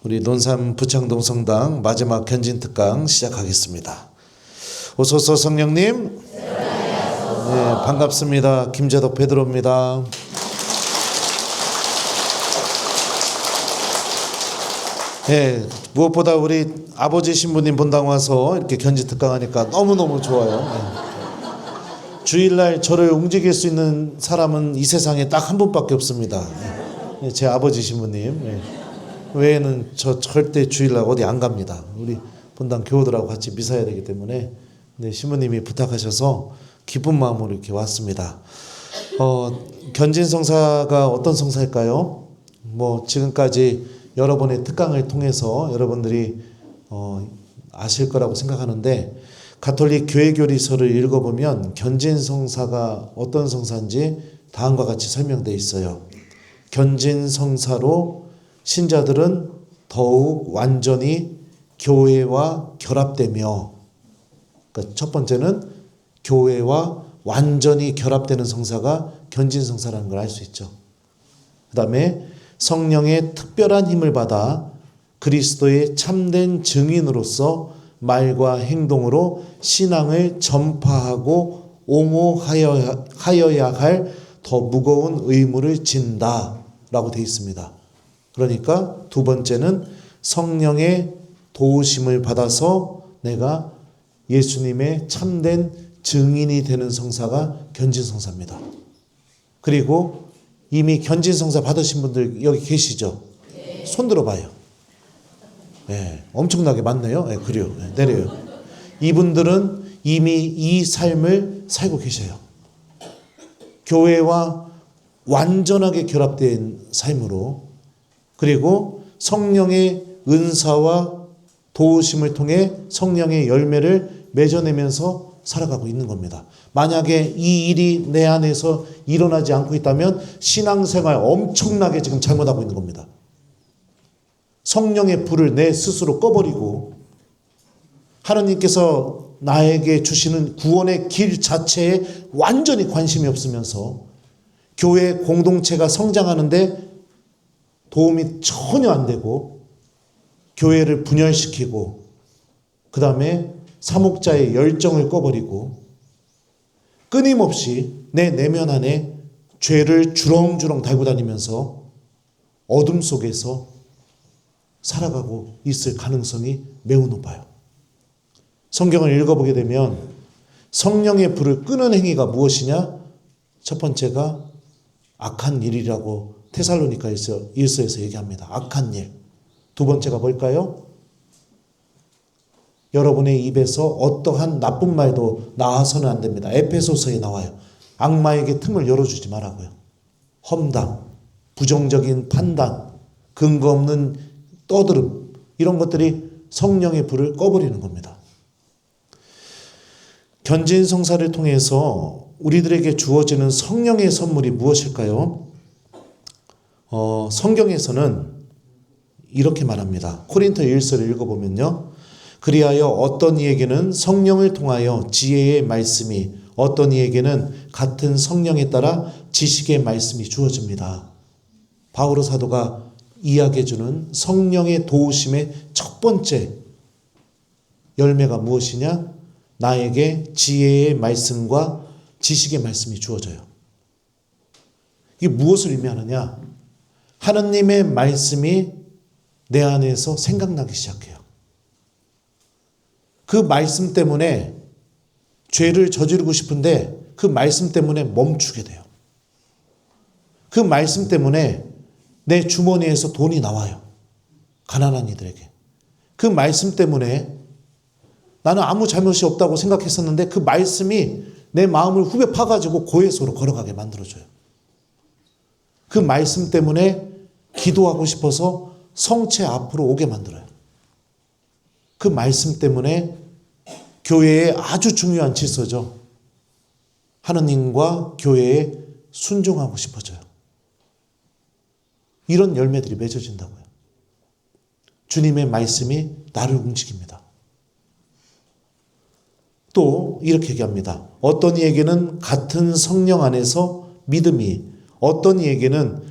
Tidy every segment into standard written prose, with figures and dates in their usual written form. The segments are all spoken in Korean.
우리 논산 부창동 성당 마지막 견진 특강 시작하겠습니다. 오소서 성령님. 네, 반갑습니다. 김재덕 베드로입니다. 네, 무엇보다 우리 아버지 신부님 본당 와서 이렇게 견진 특강 하니까 너무너무 좋아요. 네. 주일날 저를 움직일 수 있는 사람은 이 세상에 딱 한 분밖에 없습니다. 네, 제 아버지 신부님. 네. 외에는 저 절대 주일날 어디 안 갑니다. 우리 본당 교우들하고 같이 미사해야 되기 때문에. 네, 신부님이 부탁하셔서 기쁜 마음으로 이렇게 왔습니다. 견진 성사가 어떤 성사일까요? 지금까지 여러 번의 특강을 통해서 여러분들이 아실 거라고 생각하는데, 가톨릭 교회교리서를 읽어보면 견진 성사가 어떤 성사인지 다음과 같이 설명되어 있어요. 견진 성사로 신자들은 더욱 완전히 교회와 결합되며, 그러니까 첫 번째는 교회와 완전히 결합되는 성사가 견진 성사라는 걸 알 수 있죠. 그 다음에 성령의 특별한 힘을 받아 그리스도의 참된 증인으로서 말과 행동으로 신앙을 전파하고 옹호하여야 할 더 무거운 의무를 진다라고 되어 있습니다. 그러니까 두 번째는 성령의 도우심을 받아서 내가 예수님의 참된 증인이 되는 성사가 견진성사입니다. 그리고 이미 견진성사 받으신 분들 여기 계시죠? 손 들어봐요. 네, 엄청나게 많네요. 네, 그래요. 네, 내려요. 이분들은 이미 이 삶을 살고 계셔요. 교회와 완전하게 결합된 삶으로, 그리고 성령의 은사와 도우심을 통해 성령의 열매를 맺어내면서 살아가고 있는 겁니다. 만약에 이 일이 내 안에서 일어나지 않고 있다면 신앙생활 엄청나게 지금 잘못하고 있는 겁니다. 성령의 불을 내 스스로 꺼버리고 하나님께서 나에게 주시는 구원의 길 자체에 완전히 관심이 없으면서 교회 공동체가 성장하는데 도움이 전혀 안 되고 교회를 분열시키고, 그 다음에 사목자의 열정을 꺼버리고 끊임없이 내 내면 안에 죄를 주렁주렁 달고 다니면서 어둠 속에서 살아가고 있을 가능성이 매우 높아요. 성경을 읽어보게 되면 성령의 불을 끄는 행위가 무엇이냐? 첫 번째가 악한 일이라고 테살로니가에서 얘기합니다. 악한 일. 두 번째가 뭘까요? 여러분의 입에서 어떠한 나쁜 말도 나와서는 안 됩니다. 에페소서에 나와요. 악마에게 틈을 열어주지 말라고요. 험담, 부정적인 판단, 근거 없는 떠들음, 이런 것들이 성령의 불을 꺼버리는 겁니다. 견진 성사를 통해서 우리들에게 주어지는 성령의 선물이 무엇일까요? 성경에서는 이렇게 말합니다. 고린도 1서를 읽어보면요. 그리하여 어떤 이에게는 성령을 통하여 지혜의 말씀이, 어떤 이에게는 같은 성령에 따라 지식의 말씀이 주어집니다. 바오로 사도가 이야기해주는 성령의 도우심의 첫 번째 열매가 무엇이냐? 나에게 지혜의 말씀과 지식의 말씀이 주어져요. 이게 무엇을 의미하느냐? 하나님의 말씀이 내 안에서 생각나기 시작해요. 그 말씀 때문에 죄를 저지르고 싶은데 그 말씀 때문에 멈추게 돼요. 그 말씀 때문에 내 주머니에서 돈이 나와요. 가난한 이들에게. 그 말씀 때문에 나는 아무 잘못이 없다고 생각했었는데 그 말씀이 내 마음을 후벼 파가지고 고해소로 걸어가게 만들어줘요. 그 말씀 때문에 기도하고 싶어서 성체 앞으로 오게 만들어요. 그 말씀 때문에 교회의 아주 중요한 질서죠. 하느님과 교회에 순종하고 싶어져요. 이런 열매들이 맺어진다고요. 주님의 말씀이 나를 움직입니다. 또 이렇게 얘기합니다. 어떤 이에게는 같은 성령 안에서 믿음이, 어떤 이에게는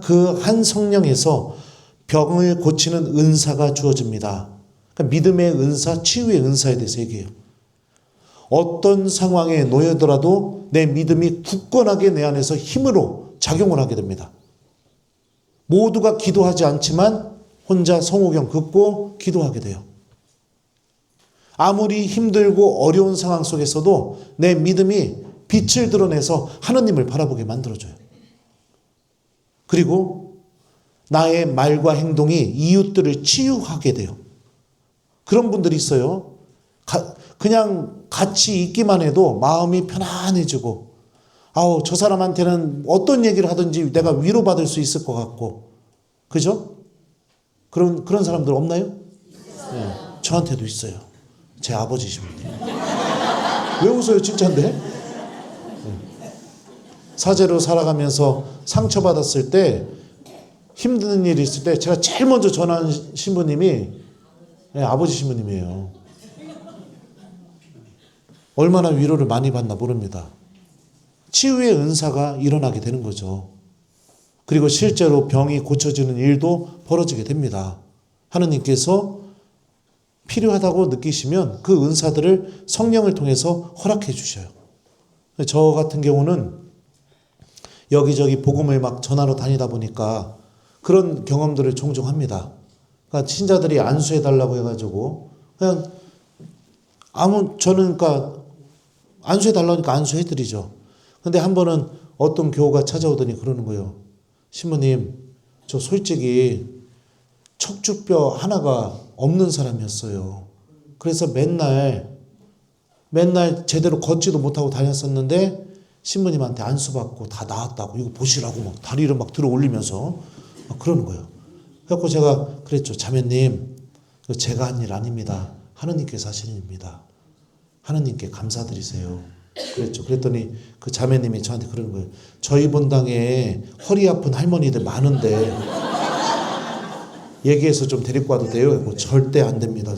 그 한 성령에서 병을 고치는 은사가 주어집니다. 그러니까 믿음의 은사, 치유의 은사에 대해서 얘기해요. 어떤 상황에 놓여더라도 내 믿음이 굳건하게 내 안에서 힘으로 작용을 하게 됩니다. 모두가 기도하지 않지만 혼자 성호경 긋고 기도하게 돼요. 아무리 힘들고 어려운 상황 속에서도 내 믿음이 빛을 드러내서 하느님을 바라보게 만들어줘요. 그리고 나의 말과 행동이 이웃들을 치유하게 돼요. 그런 분들이 있어요. 그냥 같이 있기만 해도 마음이 편안해지고, 저 사람한테는 어떤 얘기를 하든지 내가 위로받을 수 있을 것 같고, 그죠? 그런 사람들 없나요? 네, 저한테도 있어요. 제 아버지십니다. 왜 웃어요? 진짜인데? 네. 사제로 살아가면서 상처받았을 때, 힘든 일이 있을 때 제가 제일 먼저 전화한 신부님이 아버지 신부님이에요. 얼마나 위로를 많이 받나 모릅니다. 치유의 은사가 일어나게 되는 거죠. 그리고 실제로 병이 고쳐지는 일도 벌어지게 됩니다. 하느님께서 필요하다고 느끼시면 그 은사들을 성령을 통해서 허락해 주셔요. 저 같은 경우는 여기저기 복음을 막 전하러 다니다 보니까 그런 경험들을 종종 합니다. 그러니까 신자들이 안수해 달라고 해가지고 그냥 저는 그러니까 안수해 달라니까 안수해 드리죠. 근데 한 번은 어떤 교우가 찾아오더니 그러는 거예요. 신부님, 저 솔직히 척추뼈 하나가 없는 사람이었어요. 그래서 맨날 제대로 걷지도 못하고 다녔었는데 신부님한테 안수받고 다 나았다고, 이거 보시라고 막 다리를 막 들어 올리면서 막 그러는 거예요. 그래서 제가 그랬죠. 자매님, 제가 한 일 아닙니다. 하느님께서 하신 일입니다. 하느님께 감사드리세요. 그랬죠. 그랬더니 그 자매님이 저한테 그러는 거예요. 저희 본당에 허리 아픈 할머니들 많은데 얘기해서 좀 데리고 와도 돼요? 절대 안 됩니다.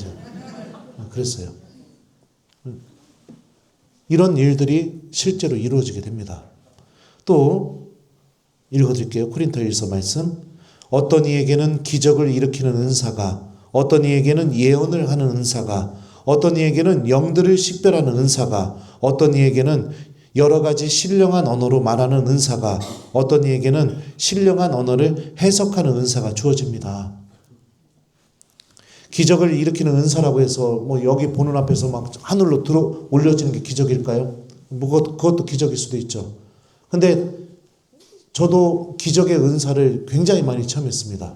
그랬어요. 이런 일들이 실제로 이루어지게 됩니다. 또 읽어드릴게요. 고린토일서 말씀. 어떤 이에게는 기적을 일으키는 은사가, 어떤 이에게는 예언을 하는 은사가, 어떤 이에게는 영들을 식별하는 은사가, 어떤 이에게는 여러 가지 신령한 언어로 말하는 은사가, 어떤 이에게는 신령한 언어를 해석하는 은사가 주어집니다. 기적을 일으키는 은사라고 해서 여기 보는 앞에서 막 하늘로 들어 올려지는 게 기적일까요? 그것도 기적일 수도 있죠. 근데 저도 기적의 은사를 굉장히 많이 체험했습니다.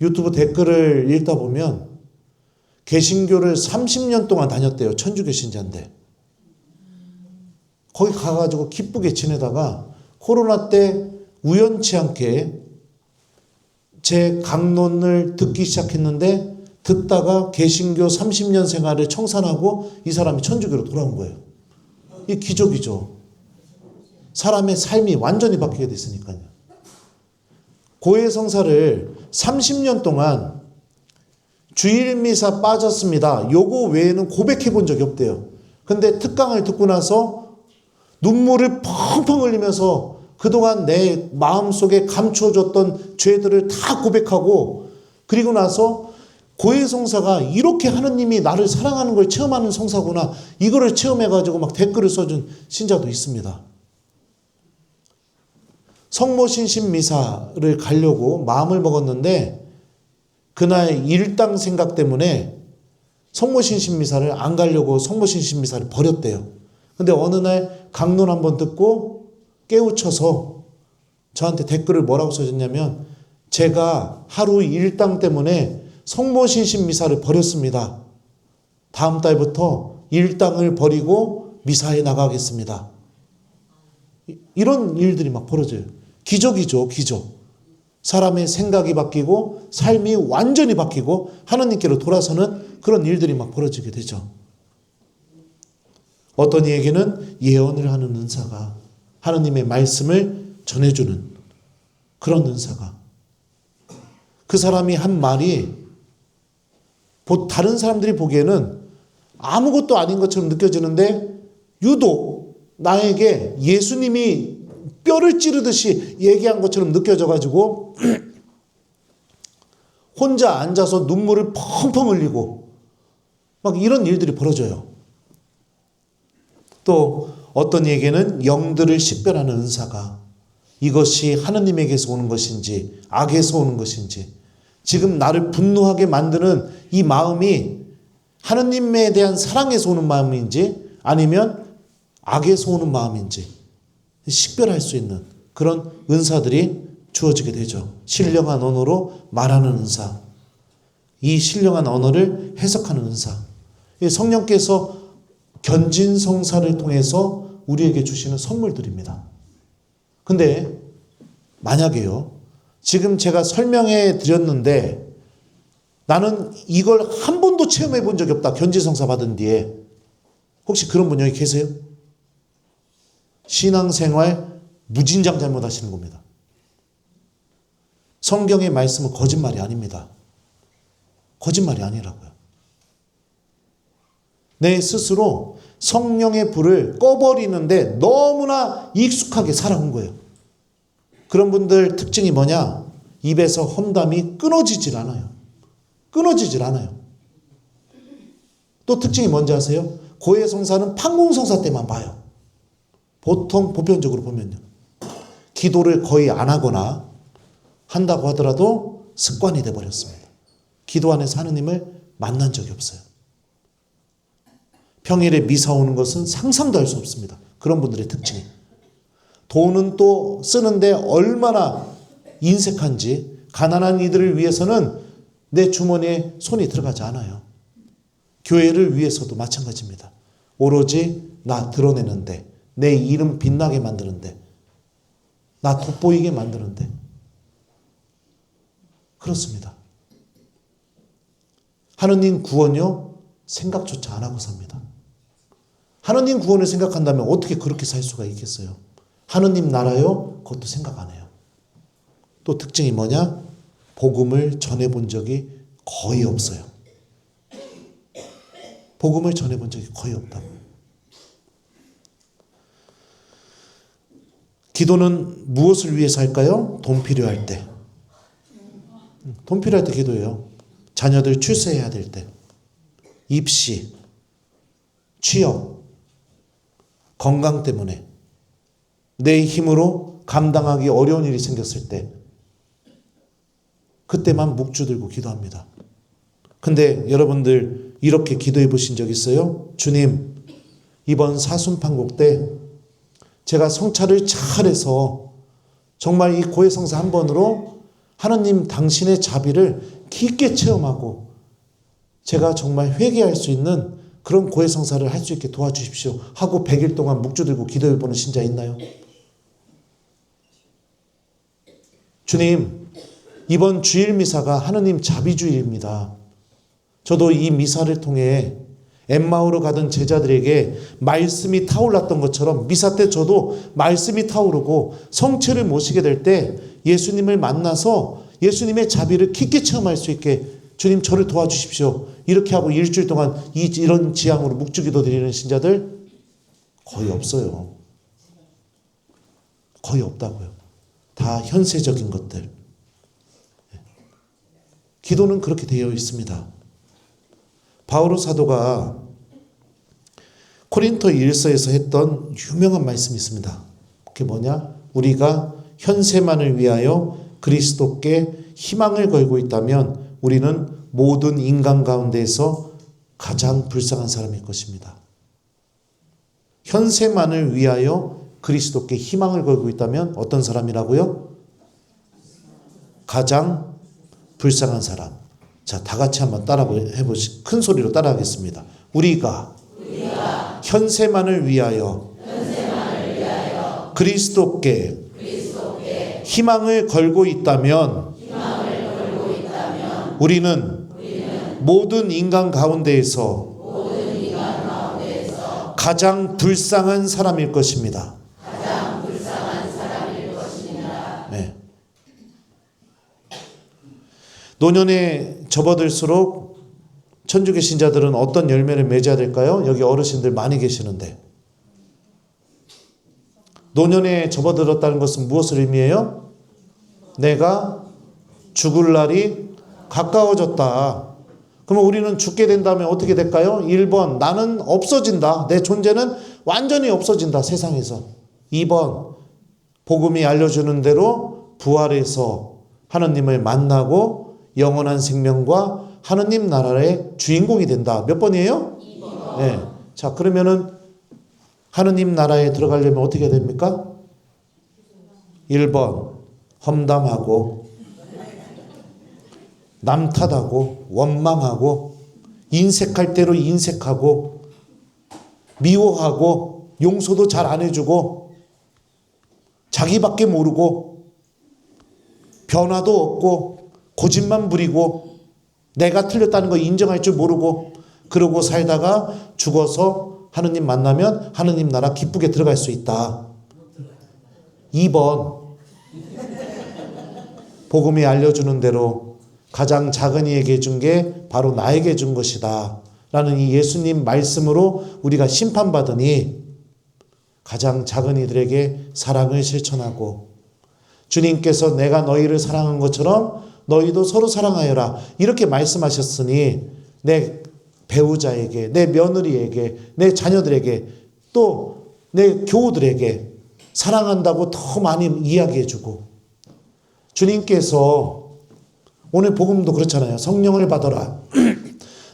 유튜브 댓글을 읽다 보면 개신교를 30년 동안 다녔대요. 천주교 신자인데. 거기 가가지고 기쁘게 지내다가 코로나 때 우연치 않게 제 강론을 듣기 시작했는데 듣다가 개신교 30년 생활을 청산하고 이 사람이 천주교로 돌아온 거예요. 이게 기적이죠. 사람의 삶이 완전히 바뀌게 됐으니까요. 고해성사를 30년 동안 주일미사 빠졌습니다. 요거 외에는 고백해 본 적이 없대요. 근데 특강을 듣고 나서 눈물을 펑펑 흘리면서 그동안 내 마음속에 감춰줬던 죄들을 다 고백하고, 그리고 나서 고해성사가 이렇게 하느님이 나를 사랑하는 걸 체험하는 성사구나, 이거를 체험해가지고 막 댓글을 써준 신자도 있습니다. 성모신신미사를 가려고 마음을 먹었는데 그날 일당 생각 때문에 성모신신미사를 안 가려고 성모신신미사를 버렸대요. 근데 어느 날 강론 한번 듣고 깨우쳐서 저한테 댓글을 뭐라고 써줬냐면, 제가 하루 일당 때문에 성모신신미사를 버렸습니다. 다음 달부터 일당을 버리고 미사에 나가겠습니다. 이런 일들이 막 벌어져요. 기적이죠, 기적. 사람의 생각이 바뀌고 삶이 완전히 바뀌고 하나님께로 돌아서는 그런 일들이 막 벌어지게 되죠. 어떤 이에게는 예언을 하는 은사가, 하나님의 말씀을 전해주는 그런 은사가, 그 사람이 한 말이 다른 사람들이 보기에는 아무것도 아닌 것처럼 느껴지는데 유독 나에게 예수님이 뼈를 찌르듯이 얘기한 것처럼 느껴져가지고 혼자 앉아서 눈물을 펑펑 흘리고 막 이런 일들이 벌어져요. 또 어떤 이에게는 영들을 식별하는 은사가, 이것이 하느님에게서 오는 것인지 악에서 오는 것인지, 지금 나를 분노하게 만드는 이 마음이 하느님에 대한 사랑에서 오는 마음인지 아니면 악에서 오는 마음인지 식별할 수 있는 그런 은사들이 주어지게 되죠. 신령한 언어로 말하는 은사, 이 신령한 언어를 해석하는 은사, 성령께서 견진성사를 통해서 우리에게 주시는 선물들입니다. 근데 만약에요, 지금 제가 설명해 드렸는데 나는 이걸 한 번도 체험해 본 적이 없다, 견진성사 받은 뒤에. 혹시 그런 분 여기 계세요? 신앙생활 무진장 잘못하시는 겁니다. 성경의 말씀은 거짓말이 아닙니다. 거짓말이 아니라고요. 내 스스로 성령의 불을 꺼버리는데 너무나 익숙하게 살아온 거예요. 그런 분들 특징이 뭐냐? 입에서 험담이 끊어지질 않아요. 끊어지질 않아요. 또 특징이 뭔지 아세요? 고해성사는 판공성사 때만 봐요. 보통 보편적으로 보면요. 기도를 거의 안 하거나 한다고 하더라도 습관이 돼버렸습니다. 기도 안에서 하느님을 만난 적이 없어요. 평일에 미사 오는 것은 상상도 할 수 없습니다. 그런 분들의 특징이. 돈은 또 쓰는데 얼마나 인색한지, 가난한 이들을 위해서는 내 주머니에 손이 들어가지 않아요. 교회를 위해서도 마찬가지입니다. 오로지 나 드러내는데, 내 이름 빛나게 만드는데, 나 돋보이게 만드는데. 그렇습니다. 하느님 구원요, 생각조차 안 하고 삽니다. 하느님 구원을 생각한다면 어떻게 그렇게 살 수가 있겠어요? 하느님 나라요, 그것도 생각 안 해요. 또 특징이 뭐냐? 복음을 전해본 적이 거의 없어요. 복음을 전해본 적이 거의 없다고. 기도는 무엇을 위해서 할까요? 돈 필요할 때. 돈 필요할 때 기도해요. 자녀들 출세해야 될 때, 입시, 취업, 건강 때문에, 내 힘으로 감당하기 어려운 일이 생겼을 때, 그때만 묵주 들고 기도합니다. 근데 여러분들 이렇게 기도해 보신 적 있어요? 주님, 이번 사순판곡 때 제가 성찰을 잘해서 정말 이 고해성사 한 번으로 하느님 당신의 자비를 깊게 체험하고 제가 정말 회개할 수 있는 그런 고해성사를 할 수 있게 도와주십시오 하고 100일 동안 묵주 들고 기도해 보는 신자 있나요? 주님, 이번 주일 미사가 하느님 자비주일입니다. 저도 이 미사를 통해 엠마오로 가던 제자들에게 말씀이 타올랐던 것처럼 미사 때 저도 말씀이 타오르고 성체를 모시게 될 때 예수님을 만나서 예수님의 자비를 깊게 체험할 수 있게 주님 저를 도와주십시오. 이렇게 하고 일주일 동안 이런 지향으로 묵주기도 드리는 신자들 거의 없어요. 거의 없다고요. 다 현세적인 것들. 기도는 그렇게 되어 있습니다. 바오로 사도가 고린토 1서에서 했던 유명한 말씀이 있습니다. 그게 뭐냐? 우리가 현세만을 위하여 그리스도께 희망을 걸고 있다면 우리는 모든 인간 가운데에서 가장 불쌍한 사람일 것입니다. 현세만을 위하여 그리스도께 희망을 걸고 있다면 어떤 사람이라고요? 가장 불쌍한 사람. 자, 다 같이 한번 따라해보시. 큰 소리로 따라하겠습니다. 우리가 현세만을 위하여 그리스도께 희망을 걸고 있다면 우리는 모든 인간 가운데에서 가장 불쌍한 사람일 것입니다. 네. 노년에 접어들수록 천주교 신자들은 어떤 열매를 맺어야 될까요? 여기 어르신들 많이 계시는데. 노년에 접어들었다는 것은 무엇을 의미해요? 내가 죽을 날이 가까워졌다. 그러면 우리는 죽게 된다면 어떻게 될까요? 1번, 나는 없어진다. 내 존재는 완전히 없어진다, 세상에서. 2번, 복음이 알려주는 대로 부활해서 하느님을 만나고 영원한 생명과 하느님 나라의 주인공이 된다. 몇 번이에요? 2번. 네. 자, 그러면은 하느님 나라에 들어가려면 어떻게 됩니까? 1번, 험담하고 남 탓하고 원망하고 인색할 대로 인색하고 미워하고 용서도 잘 안 해주고 자기밖에 모르고 변화도 없고 고집만 부리고 내가 틀렸다는 거 인정할 줄 모르고 그러고 살다가 죽어서 하느님 만나면 하느님 나라 기쁘게 들어갈 수 있다. 2번, 복음이 알려주는 대로 가장 작은 이에게 준 게 바로 나에게 준 것이다 라는 이 예수님 말씀으로 우리가 심판받으니 가장 작은 이들에게 사랑을 실천하고 주님께서 내가 너희를 사랑한 것처럼 너희도 서로 사랑하여라 이렇게 말씀하셨으니 내 배우자에게, 내 며느리에게, 내 자녀들에게 또 내 교우들에게 사랑한다고 더 많이 이야기해주고 주님께서 오늘 복음도 그렇잖아요. 성령을 받아라.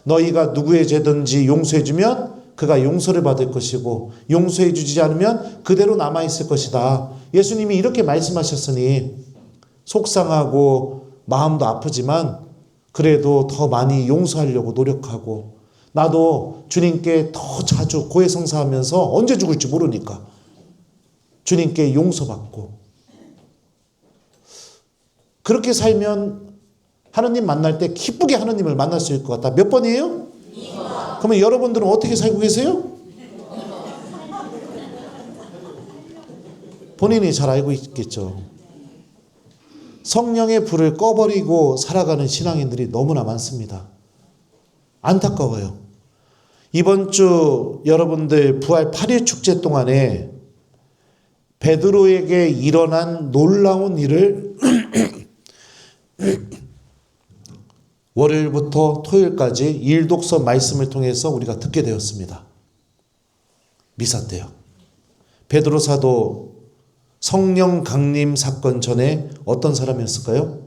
너희가 누구의 죄든지 용서해주면 그가 용서를 받을 것이고 용서해주지 않으면 그대로 남아있을 것이다. 예수님이 이렇게 말씀하셨으니 속상하고 마음도 아프지만 그래도 더 많이 용서하려고 노력하고 나도 주님께 더 자주 고해성사하면서 언제 죽을지 모르니까 주님께 용서받고 그렇게 살면 하느님 만날 때 기쁘게 하느님을 만날 수 있을 것 같다. 몇 번이에요? 2번. 그러면 여러분들은 어떻게 살고 계세요? 본인이 잘 알고 있겠죠. 성령의 불을 꺼버리고 살아가는 신앙인들이 너무나 많습니다. 안타까워요. 이번 주 여러분들 부활 8일 축제 동안에 베드로에게 일어난 놀라운 일을 월요일부터 토요일까지 일독서 말씀을 통해서 우리가 듣게 되었습니다. 미사 때요. 베드로 사도 성령 강림 사건 전에 어떤 사람이었을까요?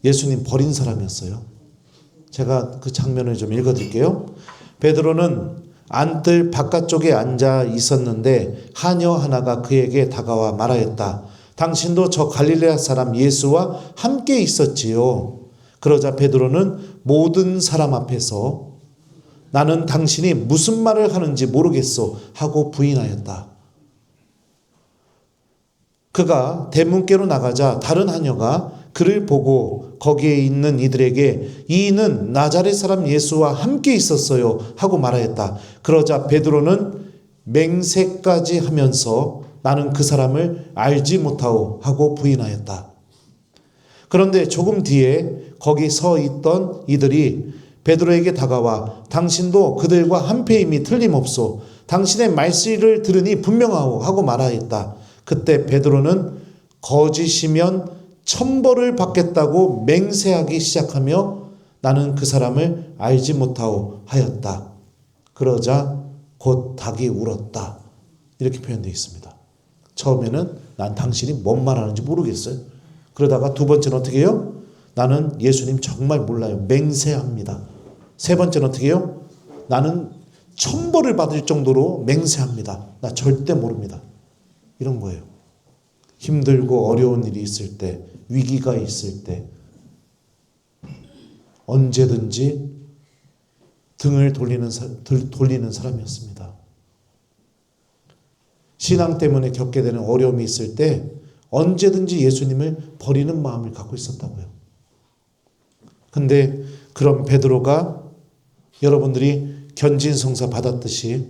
예수님 버린 사람이었어요. 제가 그 장면을 좀 읽어드릴게요. 베드로는 안뜰 바깥쪽에 앉아 있었는데 하녀 하나가 그에게 다가와 말하였다. 당신도 저 갈릴레아 사람 예수와 함께 있었지요. 그러자 베드로는 모든 사람 앞에서 나는 당신이 무슨 말을 하는지 모르겠소 하고 부인하였다. 그가 대문께로 나가자 다른 하녀가 그를 보고 거기에 있는 이들에게 이는 나자렛 사람 예수와 함께 있었어요 하고 말하였다. 그러자 베드로는 맹세까지 하면서 나는 그 사람을 알지 못하오 하고 부인하였다. 그런데 조금 뒤에 거기 서 있던 이들이 베드로에게 다가와 당신도 그들과 한패임이 틀림없소. 당신의 말씀을 들으니 분명하오 하고 말하였다. 그때 베드로는 거짓이면 천벌을 받겠다고 맹세하기 시작하며 나는 그 사람을 알지 못하오 하였다. 그러자 곧 닭이 울었다. 이렇게 표현되어 있습니다. 처음에는 난 당신이 뭔 말하는지 모르겠어요. 그러다가 두 번째는 어떻게 해요? 나는 예수님 정말 몰라요. 맹세합니다. 세 번째는 어떻게 해요? 나는 천벌을 받을 정도로 맹세합니다. 나 절대 모릅니다. 이런 거예요. 힘들고 어려운 일이 있을 때, 위기가 있을 때 언제든지 등을 돌리는 사람이었습니다. 신앙 때문에 겪게 되는 어려움이 있을 때 언제든지 예수님을 버리는 마음을 갖고 있었다고요. 근데 그런 베드로가 여러분들이 견진성사 받았듯이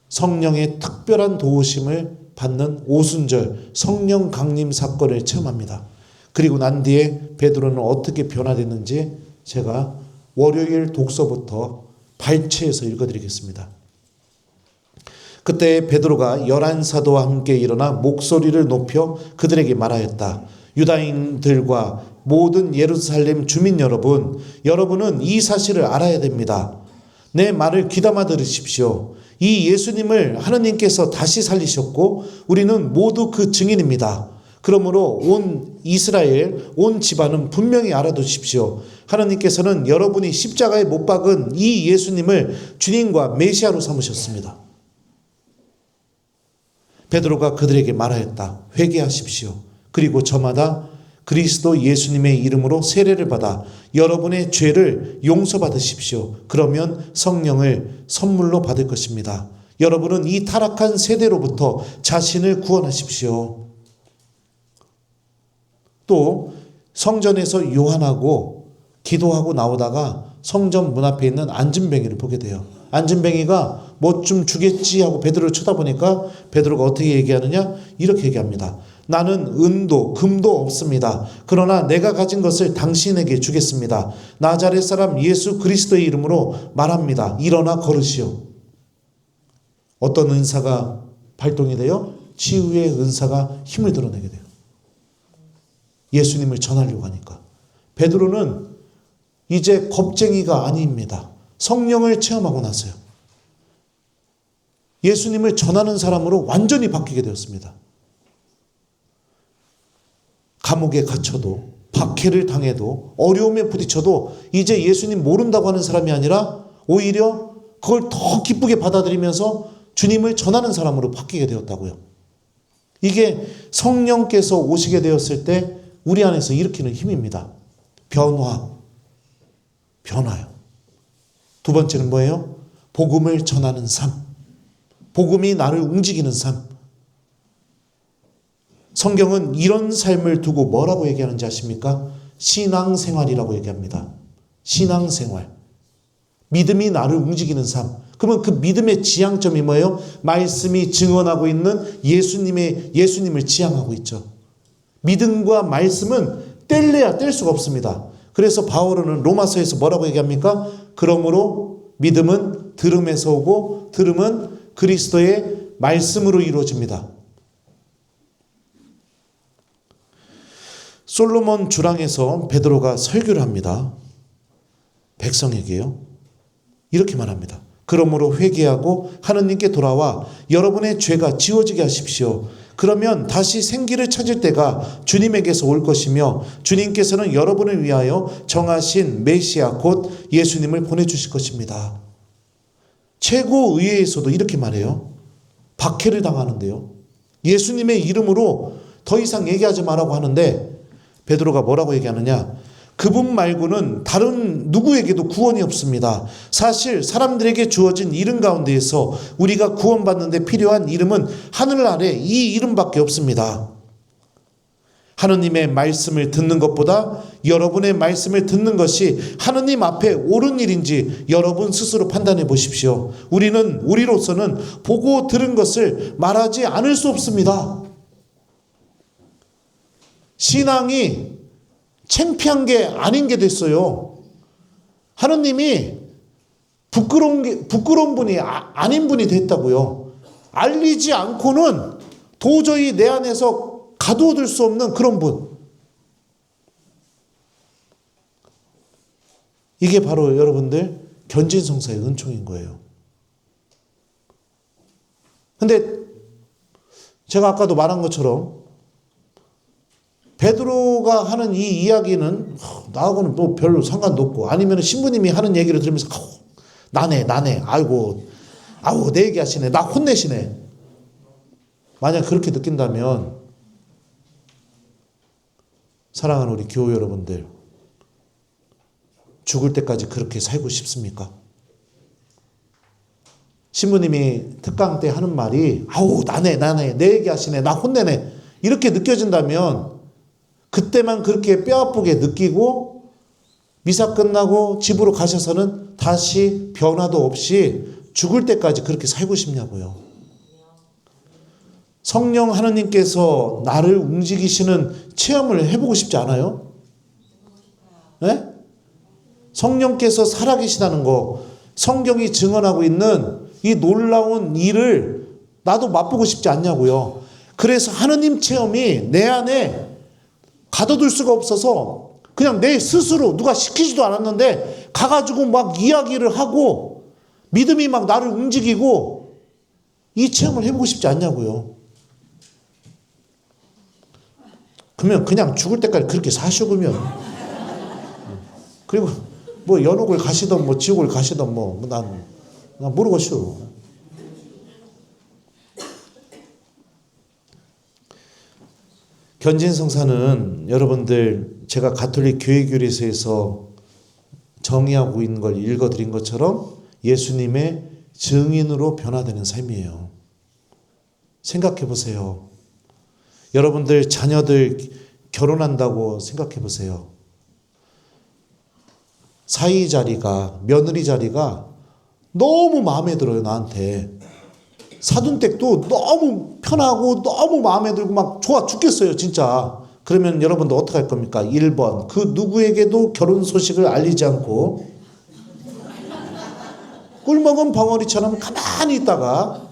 성령의 특별한 도우심을 받는 오순절 성령 강림 사건을 체험합니다. 그리고 난 뒤에 베드로는 어떻게 변화됐는지 제가 월요일 독서부터 발췌해서 읽어드리겠습니다. 그때 베드로가 11사도와 함께 일어나 목소리를 높여 그들에게 말하였다. 유다인들과 모든 예루살렘 주민 여러분, 여러분은 이 사실을 알아야 됩니다. 내 말을 귀담아 들으십시오. 이 예수님을 하느님께서 다시 살리셨고 우리는 모두 그 증인입니다. 그러므로 온 이스라엘, 온 집안은 분명히 알아두십시오. 하나님께서는 여러분이 십자가에 못 박은 이 예수님을 주님과 메시아로 삼으셨습니다. 베드로가 그들에게 말하였다. 회개하십시오. 그리고 저마다 그리스도 예수님의 이름으로 세례를 받아 여러분의 죄를 용서받으십시오. 그러면 성령을 선물로 받을 것입니다. 여러분은 이 타락한 세대로부터 자신을 구원하십시오. 또 성전에서 요한하고 기도하고 나오다가 성전 문 앞에 있는 안진뱅이를 보게 돼요. 안진뱅이가 뭐 좀 주겠지 하고 베드로를 쳐다보니까 베드로가 어떻게 얘기하느냐? 이렇게 얘기합니다. 나는 은도 금도 없습니다. 그러나 내가 가진 것을 당신에게 주겠습니다. 나자렛 사람 예수 그리스도의 이름으로 말합니다. 일어나 걸으시오. 어떤 은사가 발동이 돼요? 치유의 은사가 힘을 드러내게 돼요. 예수님을 전하려고 하니까. 베드로는 이제 겁쟁이가 아닙니다. 성령을 체험하고 나서요. 예수님을 전하는 사람으로 완전히 바뀌게 되었습니다. 감옥에 갇혀도 박해를 당해도 어려움에 부딪혀도 이제 예수님 모른다고 하는 사람이 아니라 오히려 그걸 더 기쁘게 받아들이면서 주님을 전하는 사람으로 바뀌게 되었다고요. 이게 성령께서 오시게 되었을 때 우리 안에서 일으키는 힘입니다. 변화요. 두 번째는 뭐예요? 복음을 전하는 삶. 복음이 나를 움직이는 삶. 성경은 이런 삶을 두고 뭐라고 얘기하는지 아십니까? 신앙생활이라고 얘기합니다. 신앙생활. 믿음이 나를 움직이는 삶. 그러면 그 믿음의 지향점이 뭐예요? 말씀이 증언하고 있는 예수님을 지향하고 있죠. 믿음과 말씀은 뗄래야 뗄 수가 없습니다. 그래서 바울은 로마서에서 뭐라고 얘기합니까? 그러므로 믿음은 들음에서 오고 들음은 그리스도의 말씀으로 이루어집니다. 솔로몬 주랑에서 베드로가 설교를 합니다. 백성에게요. 이렇게 말합니다. 그러므로 회개하고 하느님께 돌아와 여러분의 죄가 지워지게 하십시오. 그러면 다시 생기를 찾을 때가 주님에게서 올 것이며 주님께서는 여러분을 위하여 정하신 메시아 곧 예수님을 보내주실 것입니다. 최고의회에서도 이렇게 말해요. 박해를 당하는데요. 예수님의 이름으로 더 이상 얘기하지 말라고 하는데 베드로가 뭐라고 얘기하느냐? 그분 말고는 다른 누구에게도 구원이 없습니다. 사실 사람들에게 주어진 이름 가운데에서 우리가 구원받는 데 필요한 이름은 하늘 아래 이 이름밖에 없습니다. 하느님의 말씀을 듣는 것보다 여러분의 말씀을 듣는 것이 하느님 앞에 옳은 일인지 여러분 스스로 판단해 보십시오. 우리로서는 보고 들은 것을 말하지 않을 수 없습니다. 신앙이 창피한 게 아닌 게 됐어요. 하느님이 부끄러운 분이 아닌 분이 됐다고요. 알리지 않고는 도저히 내 안에서 가두어둘 수 없는 그런 분. 이게 바로 여러분들 견진성사의 은총인 거예요. 근데 제가 아까도 말한 것처럼 베드로가 하는 이 이야기는 나하고는 뭐 별로 상관도 없고 아니면 신부님이 하는 얘기를 들으면서 나네 아이고 내 얘기하시네 나 혼내시네. 만약 그렇게 느낀다면 사랑하는 우리 교우 여러분들 죽을 때까지 그렇게 살고 싶습니까? 신부님이 특강 때 하는 말이 나네 내 얘기하시네 나 혼내네 이렇게 느껴진다면 그때만 그렇게 뼈아프게 느끼고 미사 끝나고 집으로 가셔서는 다시 변화도 없이 죽을 때까지 그렇게 살고 싶냐고요. 성령 하느님께서 나를 움직이시는 체험을 해보고 싶지 않아요? 네? 성령께서 살아계시다는 거, 성경이 증언하고 있는 이 놀라운 일을 나도 맛보고 싶지 않냐고요. 그래서 하느님 체험이 내 안에 가둬둘 수가 없어서 그냥 내 스스로 누가 시키지도 않았는데 가가지고 막 이야기를 하고 믿음이 막 나를 움직이고 이 체험을 해보고 싶지 않냐고요. 그러면 그냥 죽을 때까지 그렇게 사시오 그러면. 그리고 뭐 연옥을 가시던 뭐 지옥을 가시던 난 모르겠슈. 견진성사는 여러분들 제가 가톨릭 교회교리서에서 정의하고 있는 걸 읽어드린 것처럼 예수님의 증인으로 변화되는 삶이에요. 생각해 보세요. 여러분들 자녀들 결혼한다고 생각해 보세요. 사위 자리가, 며느리 자리가 너무 마음에 들어요, 나한테. 사돈댁도 너무 편하고 너무 마음에 들고 막 좋아 죽겠어요, 진짜. 그러면 여러분들 어떻게 할 겁니까? 1번, 그 누구에게도 결혼 소식을 알리지 않고 꿀먹은 벙어리처럼 가만히 있다가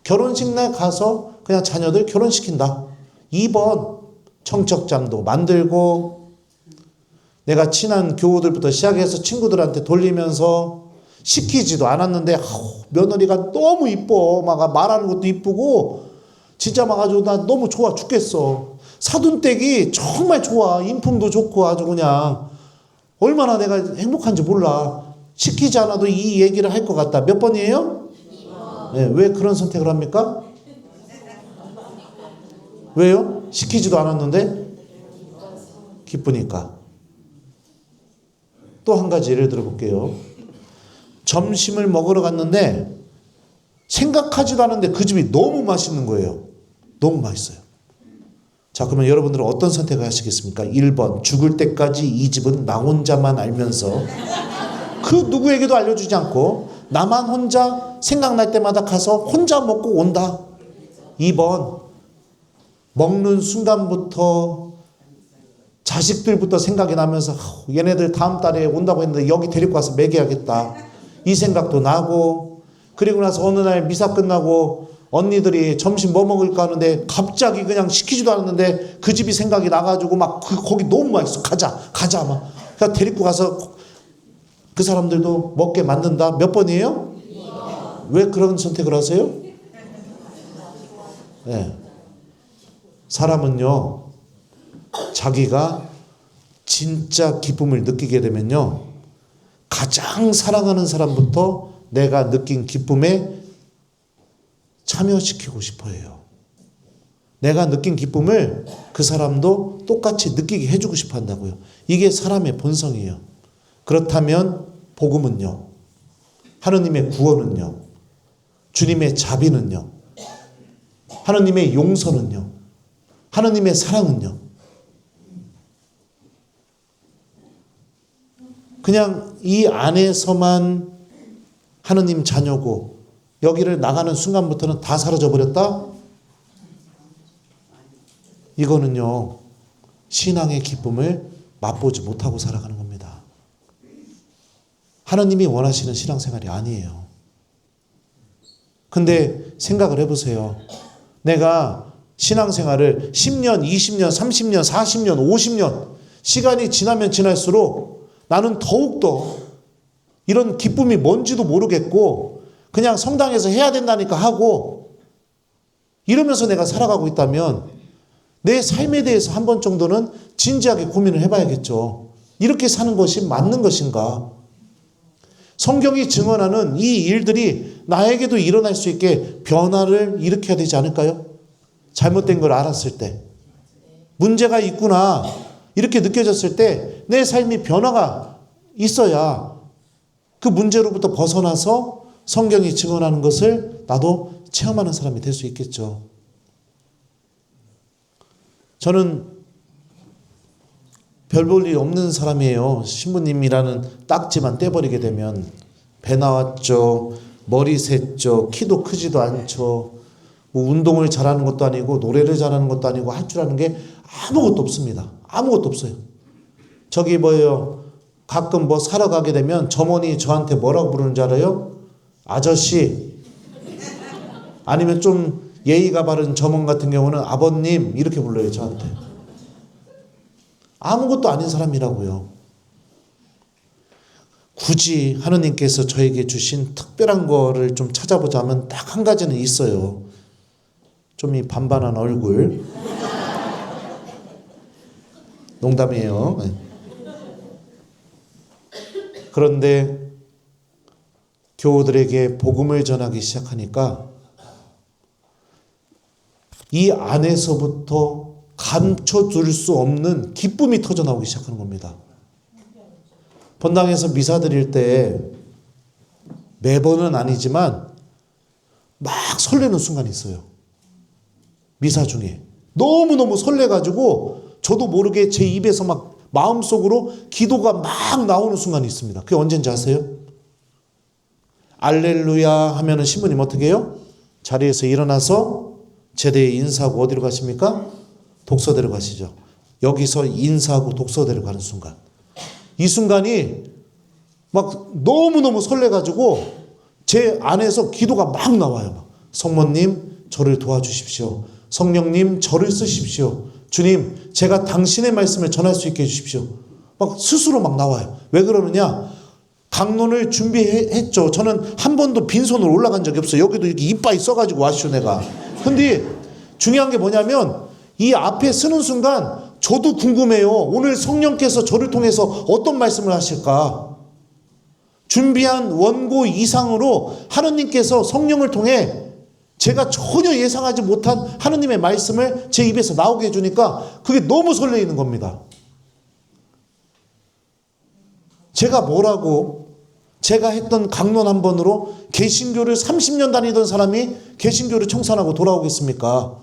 결혼식 날 가서 그냥 자녀들 결혼시킨다. 2번, 청첩장도 만들고 내가 친한 교우들부터 시작해서 친구들한테 돌리면서 시키지도 않았는데 며느리가 너무 이뻐. 막 말하는 것도 이쁘고 진짜 막 아주 나 너무 좋아 죽겠어. 사돈댁이 정말 좋아. 인품도 좋고 아주 그냥 얼마나 내가 행복한지 몰라. 시키지 않아도 이 얘기를 할 것 같다. 몇 번이에요? 2번. 네, 왜 그런 선택을 합니까? 왜요? 시키지도 않았는데 기쁘니까. 또 한 가지 예를 들어 볼게요. 점심을 먹으러 갔는데 생각하지도 않았는데 그 집이 너무 맛있는 거예요. 너무 맛있어요. 자, 그러면 여러분들은 어떤 선택을 하시겠습니까? 1번, 죽을 때까지 이 집은 나 혼자만 알면서 그 누구에게도 알려주지 않고 나만 혼자 생각날 때마다 가서 혼자 먹고 온다. 2번, 먹는 순간부터 자식들부터 생각이 나면서 얘네들 다음 달에 온다고 했는데 여기 데리고 와서 먹여야겠다. 이 생각도 나고, 그리고 나서 어느 날 미사 끝나고 언니들이 점심 뭐 먹을까 하는데 갑자기 그냥 시키지도 않았는데 그 집이 생각이 나가지고 막 거기 너무 맛있어. 가자 막. 그러니까 데리고 가서 그 사람들도 먹게 만든다. 몇 번이에요? 2번. 왜 그런 선택을 하세요? 네. 사람은요, 자기가 진짜 기쁨을 느끼게 되면요, 가장 사랑하는 사람부터 내가 느낀 기쁨에 참여시키고 싶어 해요. 내가 느낀 기쁨을 그 사람도 똑같이 느끼게 해주고 싶어 한다고요. 이게 사람의 본성이에요. 그렇다면 복음은요, 하느님의 구원은요, 주님의 자비는요, 하느님의 용서는요, 하느님의 사랑은요, 그냥 이 안에서만 하느님 자녀고 여기를 나가는 순간부터는 다 사라져 버렸다? 이거는요, 신앙의 기쁨을 맛보지 못하고 살아가는 겁니다. 하느님이 원하시는 신앙생활이 아니에요. 근데 생각을 해보세요. 내가 신앙생활을 10년, 20년, 30년, 40년, 50년 시간이 지나면 지날수록 나는 더욱더 이런 기쁨이 뭔지도 모르겠고 그냥 성당에서 해야 된다니까 하고 이러면서 내가 살아가고 있다면 내 삶에 대해서 한 번 정도는 진지하게 고민을 해봐야겠죠. 이렇게 사는 것이 맞는 것인가? 성경이 증언하는 이 일들이 나에게도 일어날 수 있게 변화를 일으켜야 되지 않을까요? 잘못된 걸 알았을 때, 문제가 있구나 이렇게 느껴졌을 때 내 삶이 변화가 있어야 그 문제로부터 벗어나서 성경이 증언하는 것을 나도 체험하는 사람이 될 수 있겠죠. 저는 별 볼 일 없는 사람이에요. 신부님이라는 딱지만 떼버리게 되면 배 나왔죠, 머리 샜죠, 키도 크지도 않죠, 뭐 운동을 잘하는 것도 아니고 노래를 잘하는 것도 아니고 할 줄 아는 게 아무것도 없습니다. 아무것도 없어요. 저기 뭐예요, 가끔 뭐 사러 가게 되면 점원이 저한테 뭐라고 부르는지 알아요? 아저씨. 아니면 좀 예의가 바른 점원 같은 경우는 아버님 이렇게 불러요, 저한테. 아무것도 아닌 사람이라고요. 굳이 하느님께서 저에게 주신 특별한 거를 좀 찾아보자면 딱 한 가지는 있어요. 좀 이 반반한 얼굴. 농담이에요. 그런데 교우들에게 복음을 전하기 시작하니까 이 안에서부터 감춰둘 수 없는 기쁨이 터져나오기 시작하는 겁니다. 본당에서 미사 드릴 때 매번은 아니지만 막 설레는 순간이 있어요. 미사 중에 너무너무 설레가지고 저도 모르게 제 입에서 막 마음속으로 기도가 막 나오는 순간이 있습니다. 그게 언제인지 아세요? 알렐루야 하면은 신부님 어떻게 해요? 자리에서 일어나서 제대에 인사하고 어디로 가십니까? 독서대로 가시죠. 여기서 인사하고 독서대로 가는 순간. 이 순간이 막 너무너무 설레가지고 제 안에서 기도가 막 나와요. 성모님 저를 도와주십시오. 성령님 저를 쓰십시오. 주님 제가 당신의 말씀을 전할 수 있게 해주십시오. 막 스스로 막 나와요. 왜 그러느냐? 강론을 준비했죠. 저는 한 번도 빈손으로 올라간 적이 없어요. 여기도 이렇게 이빠이 써가지고 왔죠 내가. 근데 중요한 게 뭐냐면 이 앞에 쓰는 순간 저도 궁금해요. 오늘 성령께서 저를 통해서 어떤 말씀을 하실까? 준비한 원고 이상으로 하느님께서 성령을 통해 제가 전혀 예상하지 못한 하느님의 말씀을 제 입에서 나오게 해주니까 그게 너무 설레이는 겁니다. 제가 뭐라고 제가 했던 강론 한 번으로 개신교를 30년 다니던 사람이 개신교를 청산하고 돌아오겠습니까?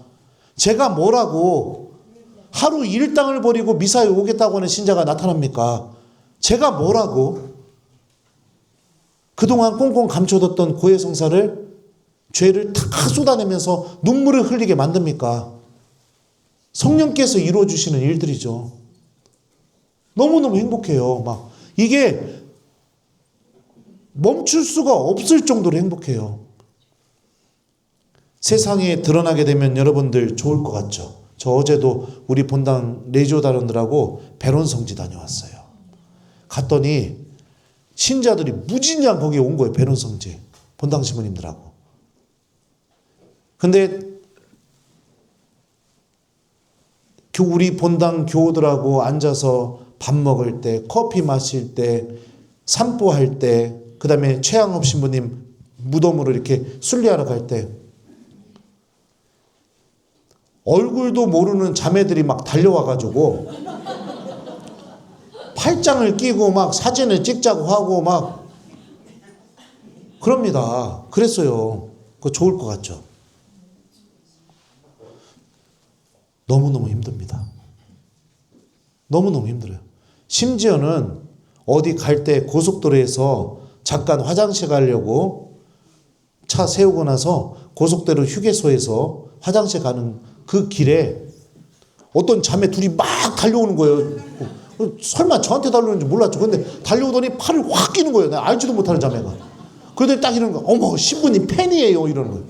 제가 뭐라고 하루 일당을 버리고 미사에 오겠다고 하는 신자가 나타납니까? 제가 뭐라고 그동안 꽁꽁 감춰뒀던 고해 성사를 죄를 다 쏟아내면서 눈물을 흘리게 만듭니까? 성령께서 이루어주시는 일들이죠. 너무너무 행복해요. 막 이게 멈출 수가 없을 정도로 행복해요. 세상에 드러나게 되면 여러분들 좋을 것 같죠. 저 어제도 우리 본당 레지오단원들하고 베론 성지 다녀왔어요. 갔더니 신자들이 무진장 거기에 온 거예요. 베론 성지 본당 신부님들하고. 근데 우리 본당 교우들하고 앉아서 밥 먹을 때, 커피 마실 때, 산보할 때, 그 다음에 최양업 신부님 무덤으로 이렇게 순례하러 갈 때 얼굴도 모르는 자매들이 막 달려와가지고 팔짱을 끼고 막 사진을 찍자고 하고 막 그럽니다. 그랬어요. 그거 좋을 것 같죠? 너무너무 힘듭니다. 너무너무 힘들어요. 심지어는 어디 갈 때 고속도로에서 잠깐 화장실 가려고 차 세우고 나서 고속도로 휴게소에서 화장실 가는 그 길에 어떤 자매 둘이 막 달려오는 거예요. 설마 저한테 달려오는지 몰랐죠. 근데 달려오더니 팔을 확 끼는 거예요. 내가 알지도 못하는 자매가. 그러더니 딱 이러는 거예요. 어머 신부님 팬이에요. 이러는 거예요.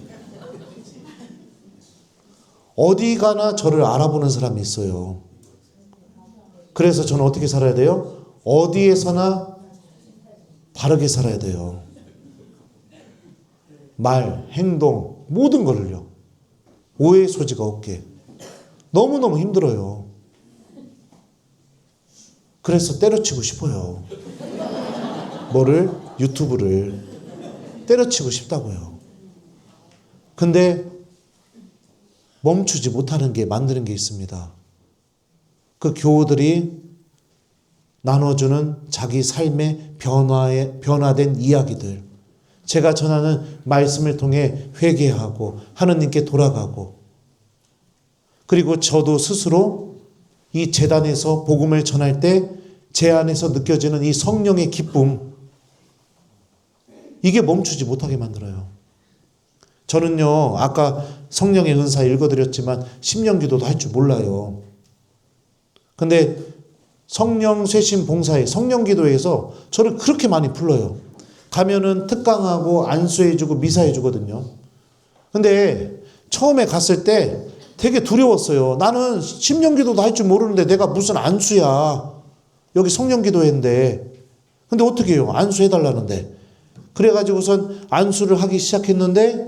어디 가나 저를 알아보는 사람이 있어요. 그래서 저는 어떻게 살아야 돼요? 어디에서나 바르게 살아야 돼요. 말, 행동, 모든 거를요. 오해의 소지가 없게. 너무너무 힘들어요. 그래서 때려치고 싶어요. 뭐를? 유튜브를. 때려치고 싶다고요. 근데 멈추지 못하는 게 만드는 게 있습니다. 그 교우들이 나눠주는 자기 삶의 변화된 이야기들. 제가 전하는 말씀을 통해 회개하고 하느님께 돌아가고 그리고 저도 스스로 이 제단에서 복음을 전할 때 제 안에서 느껴지는 이 성령의 기쁨 이게 멈추지 못하게 만들어요. 저는요 아까 성령의 은사 읽어드렸지만 심령기도도 할 줄 몰라요. 근데 성령 쇄신 봉사에 성령기도에서 저를 그렇게 많이 불러요. 가면은 특강하고 안수해주고 미사해주거든요. 근데 처음에 갔을 때 되게 두려웠어요. 나는 심령기도도 할 줄 모르는데 내가 무슨 안수야. 여기 성령기도회인데. 근데 어떻게 해요? 안수해달라는데. 그래가지고선 안수를 하기 시작했는데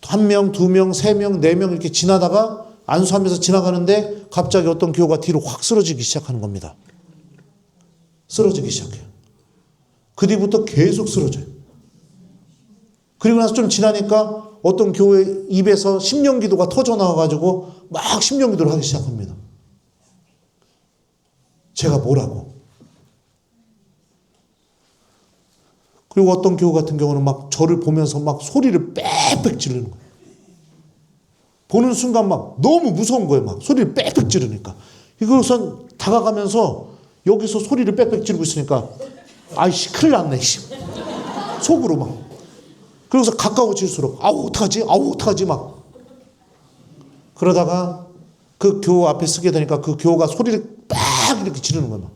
1명, 2명, 3명, 4명 이렇게 지나다가 안수하면서 지나가는데 갑자기 어떤 교우가 뒤로 확 쓰러지기 시작하는 겁니다. 쓰러지기 시작해요. 그 뒤부터 계속 쓰러져요. 그리고 나서 좀 지나니까 어떤 교회 입에서 심령기도가 터져나와가지고 막 심령기도를 하기 시작합니다. 제가 뭐라고. 그리고 어떤 교우 같은 경우는 막 저를 보면서 막 소리를 빽빽 지르는 거예요. 보는 순간 막 너무 무서운 거예요. 막 소리를 빽빽 지르니까. 이것은 다가가면서 여기서 소리를 빽빽 지르고 있으니까 아이씨 큰일 났네. 속으로 막. 그래서 가까워질수록 아우 어떡하지? 아우 어떡하지? 막. 그러다가 그 교우 앞에 서게 되니까 그 교우가 소리를 빡 이렇게 지르는 거예요. 막.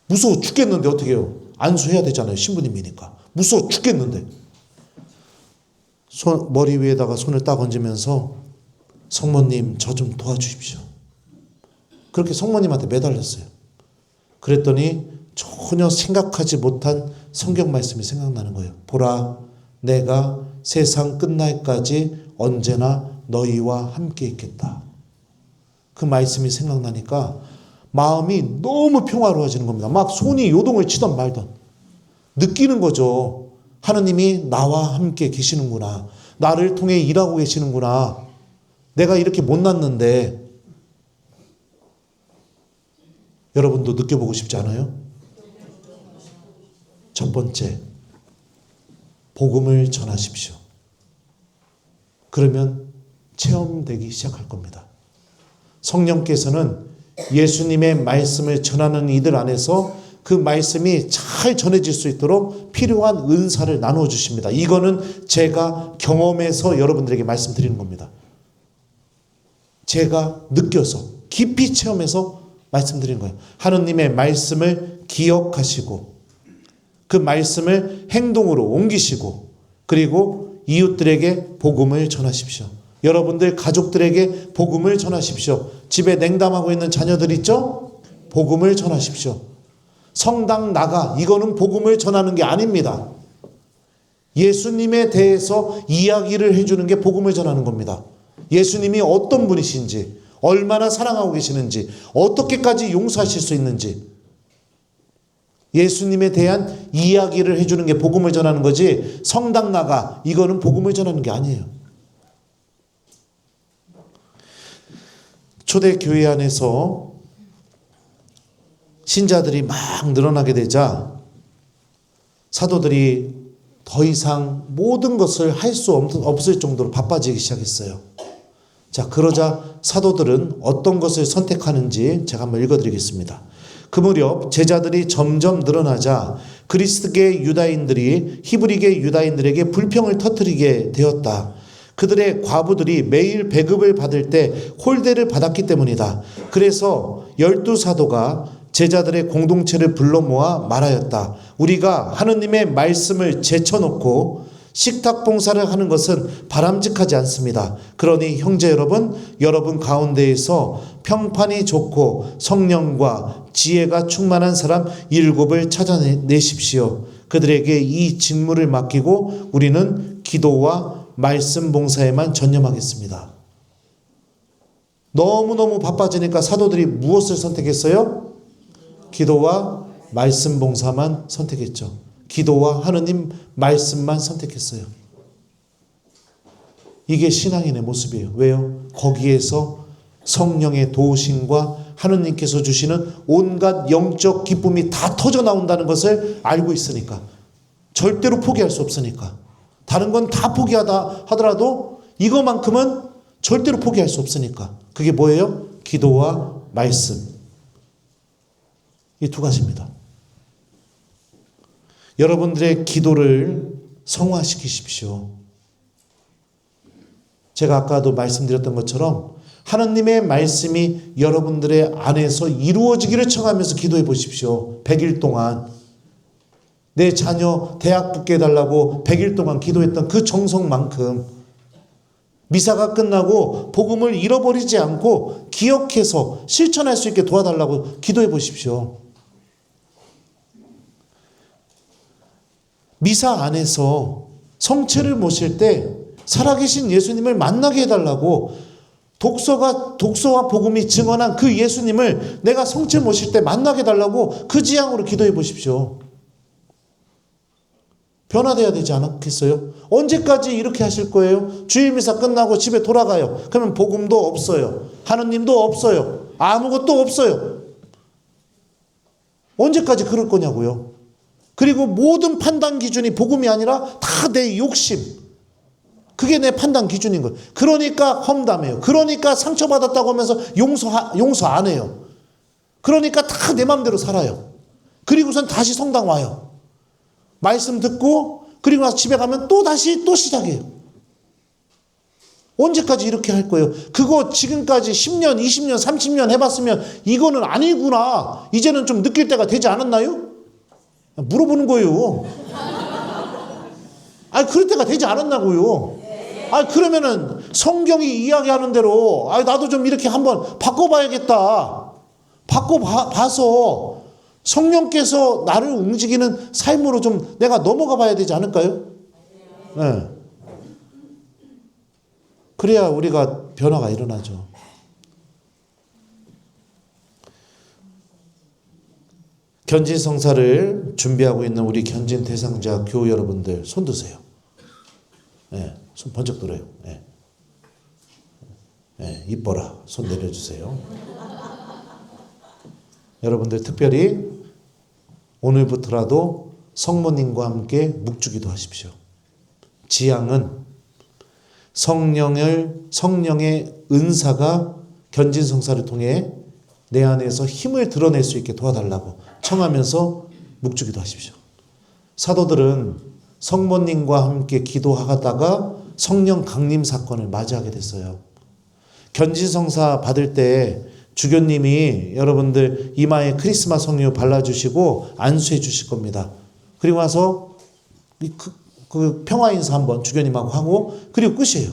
무서워 죽겠는데 어떻게 해요? 안수해야 되잖아요. 신부님이니까. 무서워 죽겠는데. 머리 위에다가 손을 딱 얹으면서 성모님 저 좀 도와주십시오. 그렇게 성모님한테 매달렸어요. 그랬더니 전혀 생각하지 못한 성경 말씀이 생각나는 거예요. 보라 내가 세상 끝날까지 언제나 너희와 함께 있겠다. 그 말씀이 생각나니까 마음이 너무 평화로워지는 겁니다. 막 손이 요동을 치던 말던 느끼는 거죠. 하느님이 나와 함께 계시는구나. 나를 통해 일하고 계시는구나. 내가 이렇게 못났는데 여러분도 느껴보고 싶지 않아요? 첫 번째, 복음을 전하십시오. 그러면 체험되기 시작할 겁니다. 성령께서는 예수님의 말씀을 전하는 이들 안에서 그 말씀이 잘 전해질 수 있도록 필요한 은사를 나누어 주십니다. 이거는 제가 경험해서 여러분들에게 말씀드리는 겁니다. 제가 느껴서 깊이 체험해서 말씀드리는 거예요. 하느님의 말씀을 기억하시고 그 말씀을 행동으로 옮기시고 그리고 이웃들에게 복음을 전하십시오. 여러분들 가족들에게 복음을 전하십시오. 집에 냉담하고 있는 자녀들 있죠? 복음을 전하십시오. 성당 나가 이거는 복음을 전하는 게 아닙니다. 예수님에 대해서 이야기를 해주는 게 복음을 전하는 겁니다. 예수님이 어떤 분이신지 얼마나 사랑하고 계시는지 어떻게까지 용서하실 수 있는지 예수님에 대한 이야기를 해주는 게 복음을 전하는 거지 성당 나가 이거는 복음을 전하는 게 아니에요. 초대교회 안에서 신자들이 막 늘어나게 되자 사도들이 더 이상 모든 것을 할 수 없을 정도로 바빠지기 시작했어요. 자, 그러자 사도들은 어떤 것을 선택하는지 제가 한번 읽어드리겠습니다. 그 무렵 제자들이 점점 늘어나자 그리스계 유다인들이 히브리계 유다인들에게 불평을 터뜨리게 되었다. 그들의 과부들이 매일 배급을 받을 때 홀대를 받았기 때문이다. 그래서 12사도가 제자들의 공동체를 불러 모아 말하였다. 우리가 하느님의 말씀을 제쳐놓고 식탁 봉사를 하는 것은 바람직하지 않습니다. 그러니 형제 여러분 가운데에서 평판이 좋고 성령과 지혜가 충만한 사람 7을 찾아내십시오. 그들에게 이 직무를 맡기고 우리는 기도와 말씀 봉사에만 전념하겠습니다. 너무너무 바빠지니까 사도들이 무엇을 선택했어요? 기도와 말씀 봉사만 선택했죠. 기도와 하느님 말씀만 선택했어요. 이게 신앙인의 모습이에요. 왜요? 거기에서 성령의 도우심과 하느님께서 주시는 온갖 영적 기쁨이 다 터져 나온다는 것을 알고 있으니까. 절대로 포기할 수 없으니까. 다른 건 다 포기하다 하더라도 이거만큼은 절대로 포기할 수 없으니까. 그게 뭐예요? 기도와 말씀. 이 두 가지입니다. 여러분들의 기도를 성화시키십시오. 제가 아까도 말씀드렸던 것처럼 하느님의 말씀이 여러분들의 안에서 이루어지기를 청하면서 기도해 보십시오. 100일 동안 내 자녀 대학 붙게 해달라고 100일 동안 기도했던 그 정성만큼 미사가 끝나고 복음을 잃어버리지 않고 기억해서 실천할 수 있게 도와달라고 기도해 보십시오. 미사 안에서 성체를 모실 때 살아계신 예수님을 만나게 해달라고 독서와 복음이 증언한 그 예수님을 내가 성체 모실 때 만나게 해달라고 그 지향으로 기도해 보십시오. 변화돼야 되지 않겠어요? 언제까지 이렇게 하실 거예요? 주일미사 끝나고 집에 돌아가요. 그러면 복음도 없어요. 하느님도 없어요. 아무것도 없어요. 언제까지 그럴 거냐고요? 그리고 모든 판단 기준이 복음이 아니라 다 내 욕심. 그게 내 판단 기준인 거예요. 그러니까 험담해요. 그러니까 상처받았다고 하면서 용서 안 해요. 그러니까 다 내 마음대로 살아요. 그리고선 다시 성당 와요. 말씀 듣고 그리고 나서 집에 가면 또 시작해요. 언제까지 이렇게 할 거예요? 그거 지금까지 10년, 20년, 30년 해봤으면 이거는 아니구나. 이제는 좀 느낄 때가 되지 않았나요? 물어보는 거예요. 그럴 때가 되지 않았나고요. 그러면은 성경이 이야기하는 대로 나도 좀 이렇게 한번 바꿔봐야겠다. 바꿔봐서 성령께서 나를 움직이는 삶으로 좀 내가 넘어가 봐야 되지 않을까요? 네. 그래야 우리가 변화가 일어나죠. 견진성사를 준비하고 있는 우리 견진 대상자 교우 여러분들 손 드세요. 네, 손 번쩍 들어요. 네. 네, 이뻐라. 손 내려주세요. 여러분들 특별히 오늘부터라도 성모님과 함께 묵주기도 하십시오. 지향은 성령의 은사가 견진성사를 통해 내 안에서 힘을 드러낼 수 있게 도와달라고 청하면서 묵주기도 하십시오. 사도들은 성모님과 함께 기도하다가 성령 강림 사건을 맞이하게 됐어요. 견진성사 받을 때 주교님이 여러분들 이마에 크리스마스 성류 발라주시고 안수해 주실 겁니다. 그리고 나서 그 평화 인사 한번 주교님하고 하고 그리고 끝이에요.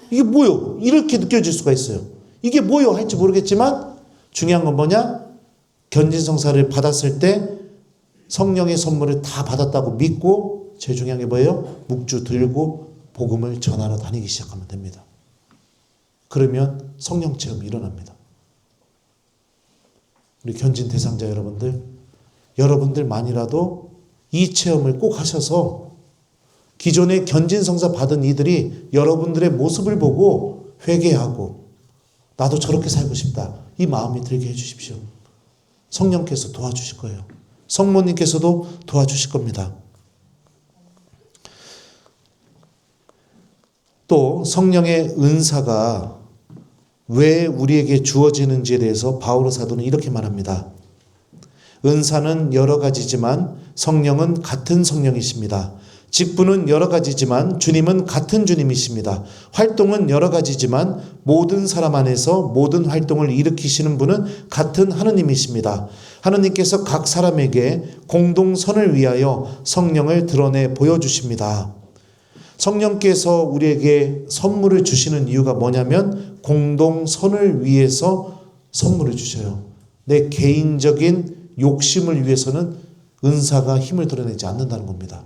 이게 뭐요? 이렇게 느껴질 수가 있어요. 이게 뭐요? 할지 모르겠지만 중요한 건 뭐냐? 견진성사를 받았을 때 성령의 선물을 다 받았다고 믿고 제일 중요한 게 뭐예요? 묵주 들고 복음을 전하러 다니기 시작하면 됩니다. 그러면 성령 체험이 일어납니다. 우리 견진 대상자 여러분들만이라도 이 체험을 꼭 하셔서 기존에 견진성사 받은 이들이 여러분들의 모습을 보고 회개하고 나도 저렇게 살고 싶다. 이 마음이 들게 해주십시오. 성령께서 도와주실 거예요. 성모님께서도 도와주실 겁니다. 또 성령의 은사가 왜 우리에게 주어지는지에 대해서 바오로 사도는 이렇게 말합니다. 은사는 여러 가지지만 성령은 같은 성령이십니다. 직분은 여러 가지지만 주님은 같은 주님이십니다. 활동은 여러 가지지만 모든 사람 안에서 모든 활동을 일으키시는 분은 같은 하느님이십니다. 하느님께서 각 사람에게 공동선을 위하여 성령을 드러내 보여주십니다. 성령께서 우리에게 선물을 주시는 이유가 뭐냐면 공동선을 위해서 선물을 주셔요. 내 개인적인 욕심을 위해서는 은사가 힘을 드러내지 않는다는 겁니다.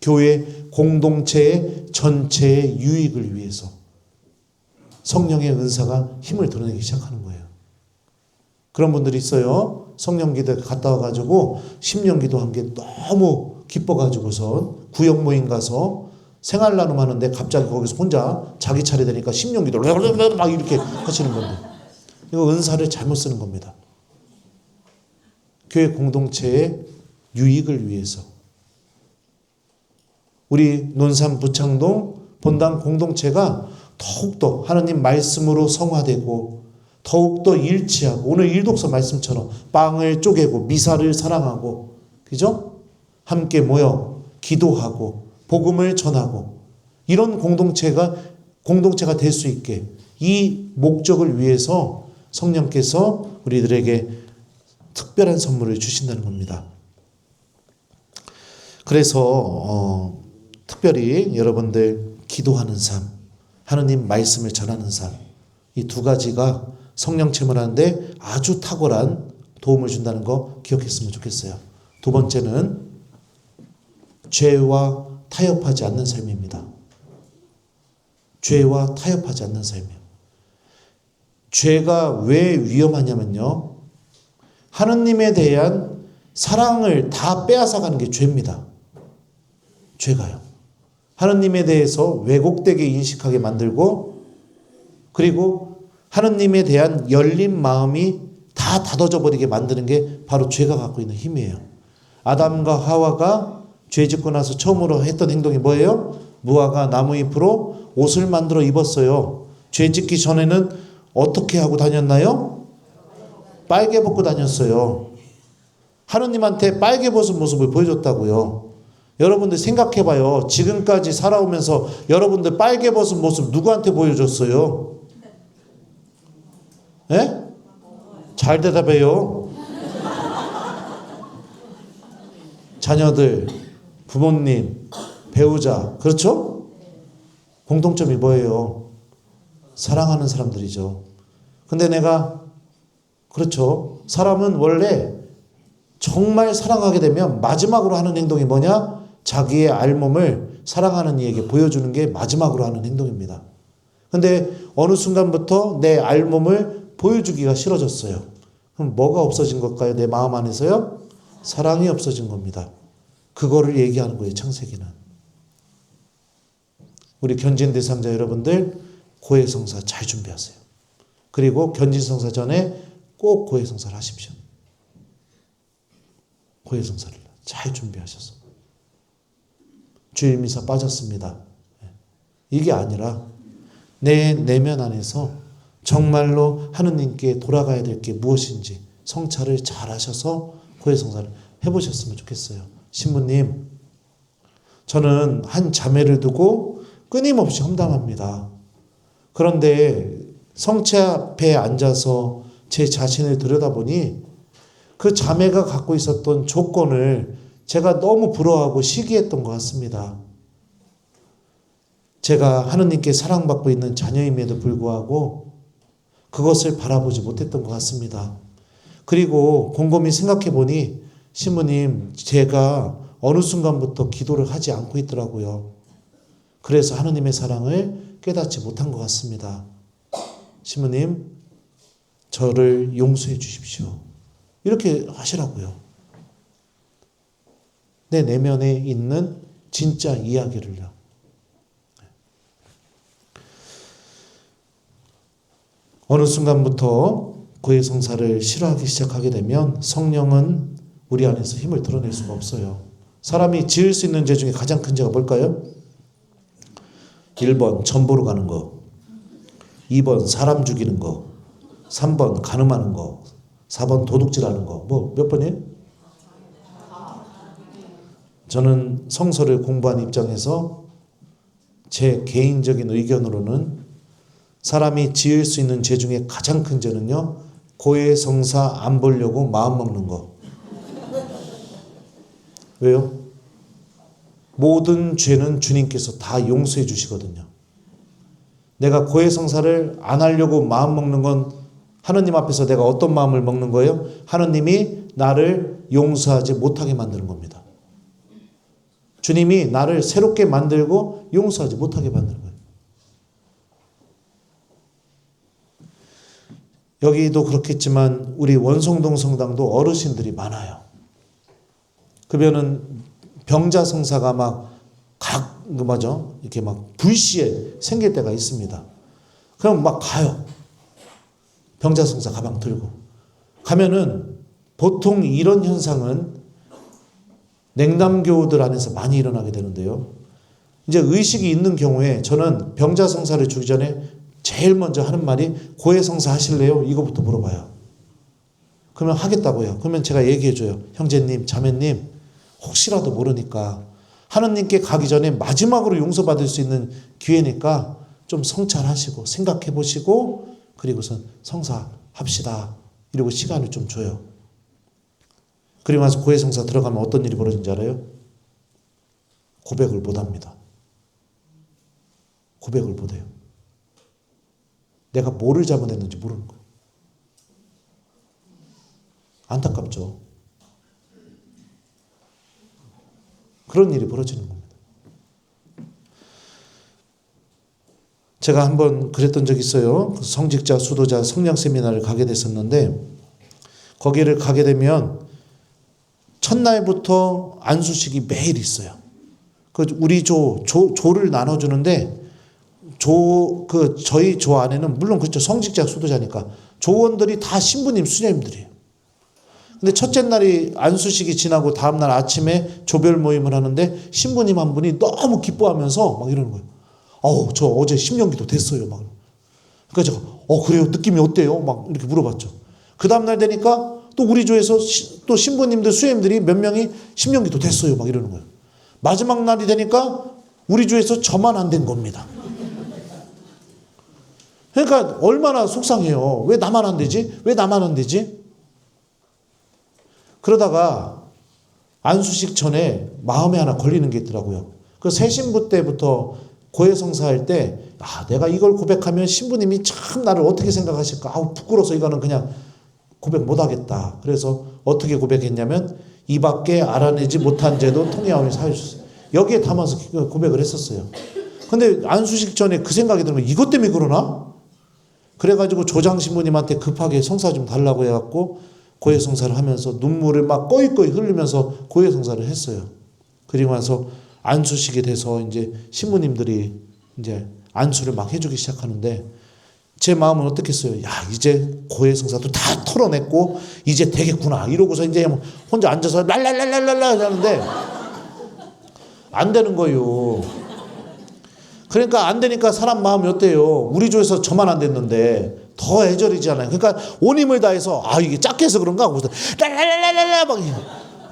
교회 공동체의 전체의 유익을 위해서 성령의 은사가 힘을 드러내기 시작하는 거예요. 그런 분들이 있어요. 성령기도에 갔다 와가지고 10년 기도한 게 너무 기뻐가지고서 구역 모임 가서 생활 나눔 하는데 갑자기 거기서 혼자 자기 차례 되니까 10년 기도를 막 이렇게 하시는 건데 이거 은사를 잘못 쓰는 겁니다. 교회 공동체의 유익을 위해서 우리 논산 부창동 본당 공동체가 더욱더 하나님 말씀으로 성화되고 더욱더 일치하고 오늘 일독서 말씀처럼 빵을 쪼개고 미사를 사랑하고 그죠? 함께 모여 기도하고 복음을 전하고 이런 공동체가 될 수 있게 이 목적을 위해서 성령께서 우리들에게 특별한 선물을 주신다는 겁니다. 그래서 특별히 여러분들 기도하는 삶 하느님 말씀을 전하는 삶. 이 두 가지가 성령 체험하는데 아주 탁월한 도움을 준다는 거 기억했으면 좋겠어요. 두 번째는 죄와 타협하지 않는 삶입니다. 죄와 타협하지 않는 삶이에요. 죄가 왜 위험하냐면요. 하느님에 대한 사랑을 다 빼앗아가는 게 죄입니다. 죄가요. 하느님에 대해서 왜곡되게 인식하게 만들고, 그리고 하느님에 대한 열린 마음이 다 닫아져 버리게 만드는 게 바로 죄가 갖고 있는 힘이에요. 아담과 하와가 죄 짓고 나서 처음으로 했던 행동이 뭐예요? 무화과 나무잎으로 옷을 만들어 입었어요. 죄 짓기 전에는 어떻게 하고 다녔나요? 빨개 벗고 다녔어요. 하느님한테 빨개 벗은 모습을 보여줬다고요. 여러분들 생각해봐요. 지금까지 살아오면서 여러분들 빨개 벗은 모습 누구한테 보여줬어요? 예? 잘 대답해요. 자녀들, 부모님, 배우자, 그렇죠? 공통점이 뭐예요? 사랑하는 사람들이죠. 근데 내가, 그렇죠. 사람은 원래 정말 사랑하게 되면 마지막으로 하는 행동이 뭐냐? 자기의 알몸을 사랑하는 이에게 보여주는 게 마지막으로 하는 행동입니다. 근데 어느 순간부터 내 알몸을 보여주기가 싫어졌어요. 그럼 뭐가 없어진 걸까요? 내 마음 안에서요? 사랑이 없어진 겁니다. 그거를 얘기하는 거예요, 창세기는. 우리 견진 대상자 여러분들 고해성사 잘 준비하세요. 그리고 견진성사 전에 꼭 고해성사를 하십시오. 고해성사를 잘 준비하셔서. 주일미사 빠졌습니다. 이게 아니라 내 내면 안에서 정말로 하느님께 돌아가야 될 게 무엇인지 성찰을 잘 하셔서 고해성사를 해보셨으면 좋겠어요. 신부님, 저는 한 자매를 두고 끊임없이 험담합니다. 그런데 성체 앞에 앉아서 제 자신을 들여다보니 그 자매가 갖고 있었던 조건을 제가 너무 부러워하고 시기했던 것 같습니다. 제가 하느님께 사랑받고 있는 자녀임에도 불구하고 그것을 바라보지 못했던 것 같습니다. 그리고 곰곰이 생각해 보니 신부님, 제가 어느 순간부터 기도를 하지 않고 있더라고요. 그래서 하느님의 사랑을 깨닫지 못한 것 같습니다. 신부님, 저를 용서해 주십시오. 이렇게 하시라고요. 내 내면에 있는 진짜 이야기를요. 어느 순간부터 고해성사를 싫어하기 시작하게 되면 성령은 우리 안에서 힘을 드러낼 수가 없어요. 사람이 지을 수 있는 죄 중에 가장 큰 죄가 뭘까요? 1번 전 보러 가는 거, 2번 사람 죽이는 거, 3번 간음하는 거, 4번 도둑질하는 거. 뭐 몇 번이에요? 저는 성서를 공부한 입장에서 제 개인적인 의견으로는 사람이 지을 수 있는 죄 중에 가장 큰 죄는요, 고해성사 안 보려고 마음 먹는 거. 왜요? 모든 죄는 주님께서 다 용서해 주시거든요. 내가 고해성사를 안 하려고 마음 먹는 건 하느님 앞에서 내가 어떤 마음을 먹는 거예요? 하느님이 나를 용서하지 못하게 만드는 겁니다. 주님이 나를 새롭게 만들고 용서하지 못하게 만드는 거예요. 여기도 그렇겠지만 우리 원성동 성당도 어르신들이 많아요. 그러면은 병자성사가 이렇게 막 불시에 생길 때가 있습니다. 그럼 막 가요. 병자성사 가방 들고. 가면은 보통 이런 현상은 냉담교우들 안에서 많이 일어나게 되는데요. 이제 의식이 있는 경우에 저는 병자성사를 주기 전에 제일 먼저 하는 말이 고해성사 하실래요? 이거부터 물어봐요. 그러면 하겠다고요. 그러면 제가 얘기해줘요. 형제님, 자매님, 혹시라도 모르니까 하느님께 가기 전에 마지막으로 용서받을 수 있는 기회니까 좀 성찰하시고 생각해보시고 그리고선 성사합시다. 이러고 시간을 좀 줘요. 그리고 나서 고해성사 들어가면 어떤 일이 벌어진지 알아요? 고백을 못합니다. 고백을 못해요. 내가 뭐를 잘못했는지 모르는 거예요. 안타깝죠. 그런 일이 벌어지는 겁니다. 제가 한번 그랬던 적이 있어요. 성직자, 수도자 성령 세미나를 가게 됐었는데 거기를 가게 되면 첫날부터 안수식이 매일 있어요. 우리 조를 나눠주는데 저희 조 안에는 물론 그렇죠. 성직자, 수도자니까 조원들이 다 신부님, 수녀님들이에요. 근데 첫째 날이 안수식이 지나고 다음날 아침에 조별 모임을 하는데 신부님 한 분이 너무 기뻐하면서 막 이러는 거예요. 저 어제 심령기도 됐어요. 막. 그러니까 제가, 그래요? 느낌이 어때요? 막 이렇게 물어봤죠. 그 다음날 되니까 또 우리 조에서 또 신부님들, 수녀님들이 몇 명이 심령기도 됐어요. 막 이러는 거예요. 마지막 날이 되니까 우리 조에서 저만 안 된 겁니다. 그러니까 얼마나 속상해요. 왜 나만 안 되지? 왜 나만 안 되지? 그러다가 안수식 전에 마음에 하나 걸리는 게 있더라고요. 그 새신부 때부터 고해성사할 때 내가 이걸 고백하면 신부님이 참 나를 어떻게 생각하실까? 부끄러워서 이거는 그냥 고백 못하겠다. 그래서 어떻게 고백했냐면 이 밖에 알아내지 못한 죄도 통해하오니 사해주셨어요. 여기에 담아서 고백을 했었어요. 근데 안수식 전에 그 생각이 드는 거예요. 이것 때문에 그러나? 그래가지고 조장 신부님한테 급하게 성사 좀 달라고 해갖고 고해성사를 하면서 눈물을 막 꺼이꺼이 흘리면서 고해성사를 했어요. 그리고 나서 안수식이 돼서 이제 신부님들이 이제 안수를 막 해주기 시작하는데 제 마음은 어떻겠어요? 이제 고해성사도 다 털어냈고 이제 되겠구나 이러고서 이제 혼자 앉아서 랄랄랄랄랄라 하는데 안 되는 거예요. 그러니까 안 되니까 사람 마음이 어때요? 우리 조에서 저만 안 됐는데 더 애절이잖아요. 그러니까 온 힘을 다해서 이게 작게 해서 그런가 하고 랄랄랄랄라 막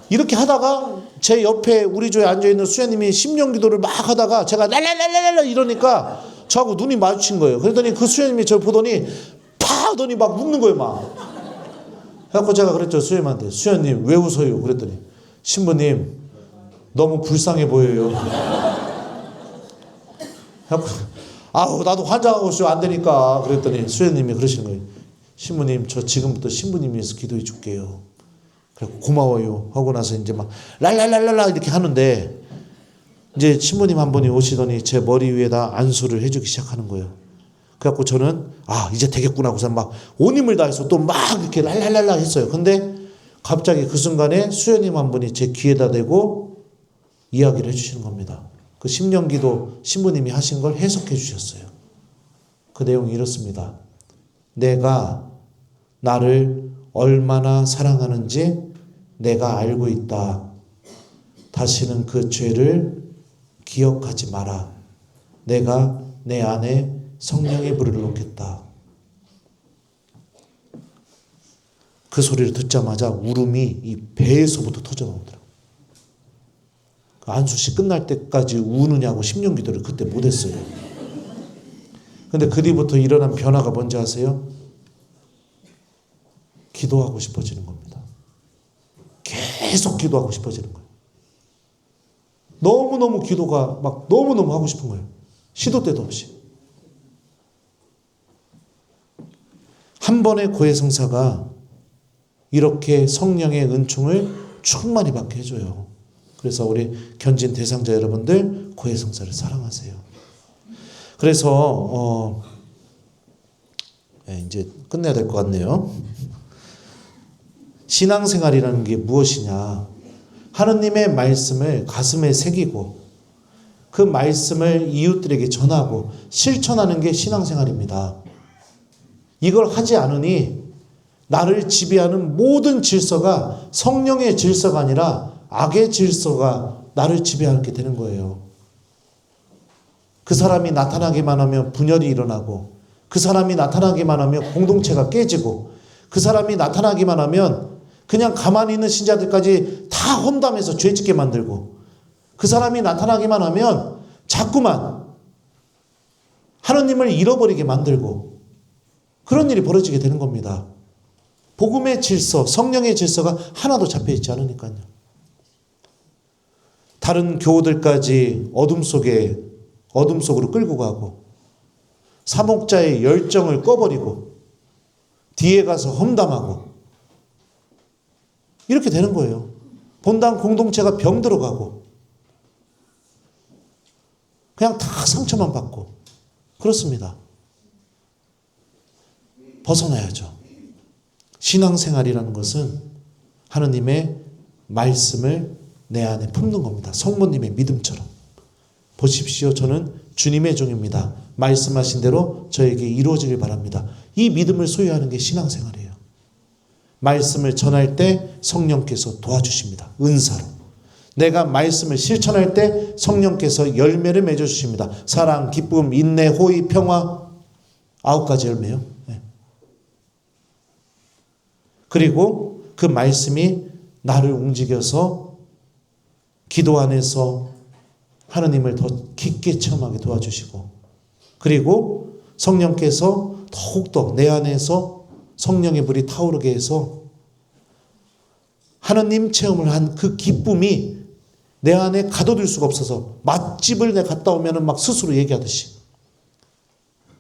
이렇게 하다가 제 옆에 우리 조에 앉아있는 수녀님이 심령기도를 막 하다가 제가 랄랄랄랄라 이러니까 저하고 눈이 마주친 거예요. 그랬더니 그 수녀님이 저를 보더니 파 하더니 막 웃는 거예요. 막. 그래서 제가 그랬죠. 수녀님한테. 수녀님 왜 웃어요? 그랬더니 신부님 너무 불쌍해 보여요. 나도 환장하고 있어요. 안 되니까. 그랬더니 수녀님이 그러시는 거예요. 신부님 저 지금부터 신부님께서 기도해 줄게요. 그래 고마워요 하고 나서 이제 막 랄랄랄랄라 이렇게 하는데 이제 신부님 한 분이 오시더니 제 머리 위에다 안수를 해주기 시작하는 거예요. 그래갖고 저는 이제 되겠구나 하고서 막 온 힘을 다해서 또 막 이렇게 랄랄랄라 했어요. 근데 갑자기 그 순간에 수녀님 한 분이 제 귀에다 대고 이야기를 해주시는 겁니다. 그 심령기도 신부님이 하신 걸 해석해 주셨어요. 그 내용이 이렇습니다. 내가 나를 얼마나 사랑하는지 내가 알고 있다. 다시는 그 죄를 기억하지 마라. 내가 내 안에 성령의 불을 놓겠다. 그 소리를 듣자마자 울음이 이 배에서부터 터져나오더라고요. 안수식 끝날 때까지 우느냐고 심령기도를 그때 못했어요. 근데 그 뒤부터 일어난 변화가 뭔지 아세요? 기도하고 싶어지는 겁니다. 계속 기도하고 싶어지는 거예요. 너무너무 기도가 막 너무너무 하고 싶은 거예요. 시도 때도 없이. 한 번의 고해성사가 이렇게 성령의 은총을 충만히 받게 해줘요. 그래서 우리 견진 대상자 여러분들 고해성사를 사랑하세요. 그래서 이제 끝내야 될 것 같네요. 신앙생활이라는 게 무엇이냐? 하느님의 말씀을 가슴에 새기고 그 말씀을 이웃들에게 전하고 실천하는 게 신앙생활입니다. 이걸 하지 않으니 나를 지배하는 모든 질서가 성령의 질서가 아니라 악의 질서가 나를 지배하게 되는 거예요. 그 사람이 나타나기만 하면 분열이 일어나고 그 사람이 나타나기만 하면 공동체가 깨지고 그 사람이 나타나기만 하면 그냥 가만히 있는 신자들까지 다 험담해서 죄짓게 만들고 그 사람이 나타나기만 하면 자꾸만 하느님을 잃어버리게 만들고 그런 일이 벌어지게 되는 겁니다. 복음의 질서, 성령의 질서가 하나도 잡혀있지 않으니까요. 다른 교우들까지 어둠 속으로 끌고 가고 사목자의 열정을 꺼버리고 뒤에 가서 험담하고 이렇게 되는 거예요. 본당 공동체가 병들어가고 그냥 다 상처만 받고 그렇습니다. 벗어나야죠. 신앙생활이라는 것은 하느님의 말씀을 내 안에 품는 겁니다. 성모님의 믿음처럼. 보십시오. 저는 주님의 종입니다. 말씀하신 대로 저에게 이루어지길 바랍니다. 이 믿음을 소유하는 게 신앙생활이에요. 말씀을 전할 때 성령께서 도와주십니다. 은사로. 내가 말씀을 실천할 때 성령께서 열매를 맺어주십니다. 사랑, 기쁨, 인내, 호의, 평화 9가지 열매요. 네. 그리고 그 말씀이 나를 움직여서 기도 안에서 하느님을 더 깊게 체험하게 도와주시고 그리고 성령께서 더욱더 내 안에서 성령의 불이 타오르게 해서 하느님 체험을 한 그 기쁨이 내 안에 가둬둘 수가 없어서 맛집을 내가 갔다 오면 막 스스로 얘기하듯이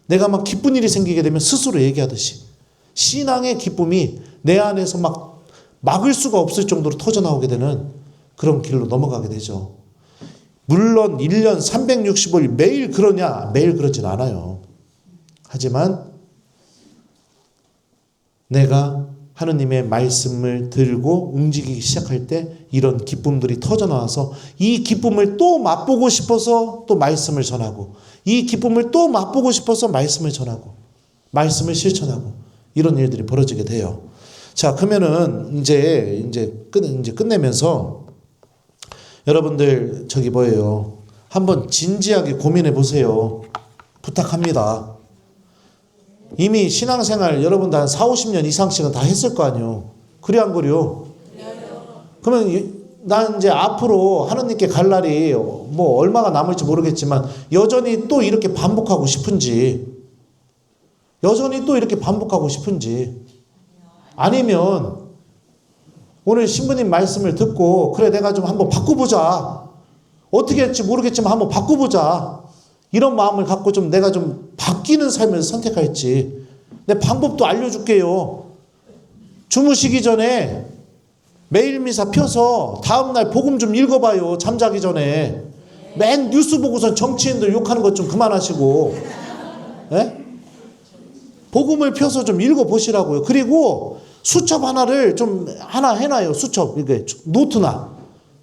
내가 막 기쁜 일이 생기게 되면 스스로 얘기하듯이 신앙의 기쁨이 내 안에서 막 막을 수가 없을 정도로 터져나오게 되는 그런 길로 넘어가게 되죠. 물론 1년 365일 매일 그러냐? 매일 그러진 않아요. 하지만 내가 하느님의 말씀을 들고 움직이기 시작할 때 이런 기쁨들이 터져나와서 이 기쁨을 또 맛보고 싶어서 또 말씀을 전하고 이 기쁨을 또 맛보고 싶어서 말씀을 전하고 말씀을 실천하고 이런 일들이 벌어지게 돼요. 자, 그러면은 이제 끝내면서 여러분들 저기 뭐예요? 한번 진지하게 고민해 보세요. 부탁합니다. 이미 신앙생활 여러분들 한 4, 50년 이상씩은 다 했을 거 아니에요. 그래 안 그래요? 그러면 난 이제 앞으로 하느님께 갈 날이 뭐 얼마가 남을지 모르겠지만 여전히 또 이렇게 반복하고 싶은지 아니면 오늘 신부님 말씀을 듣고 그래 내가 좀 한번 바꿔보자. 어떻게 할지 모르겠지만 한번 바꿔보자. 이런 마음을 갖고 좀 내가 좀 바뀌는 삶을 선택할지. 내 방법도 알려줄게요. 주무시기 전에 매일 미사 펴서 다음날 복음 좀 읽어봐요. 잠자기 전에. 맨 뉴스 보고선 정치인들 욕하는 것 좀 그만하시고. 네? 복음을 펴서 좀 읽어보시라고요. 그리고 수첩 하나를 좀 하나 해놔요. 수첩. 이게 노트나.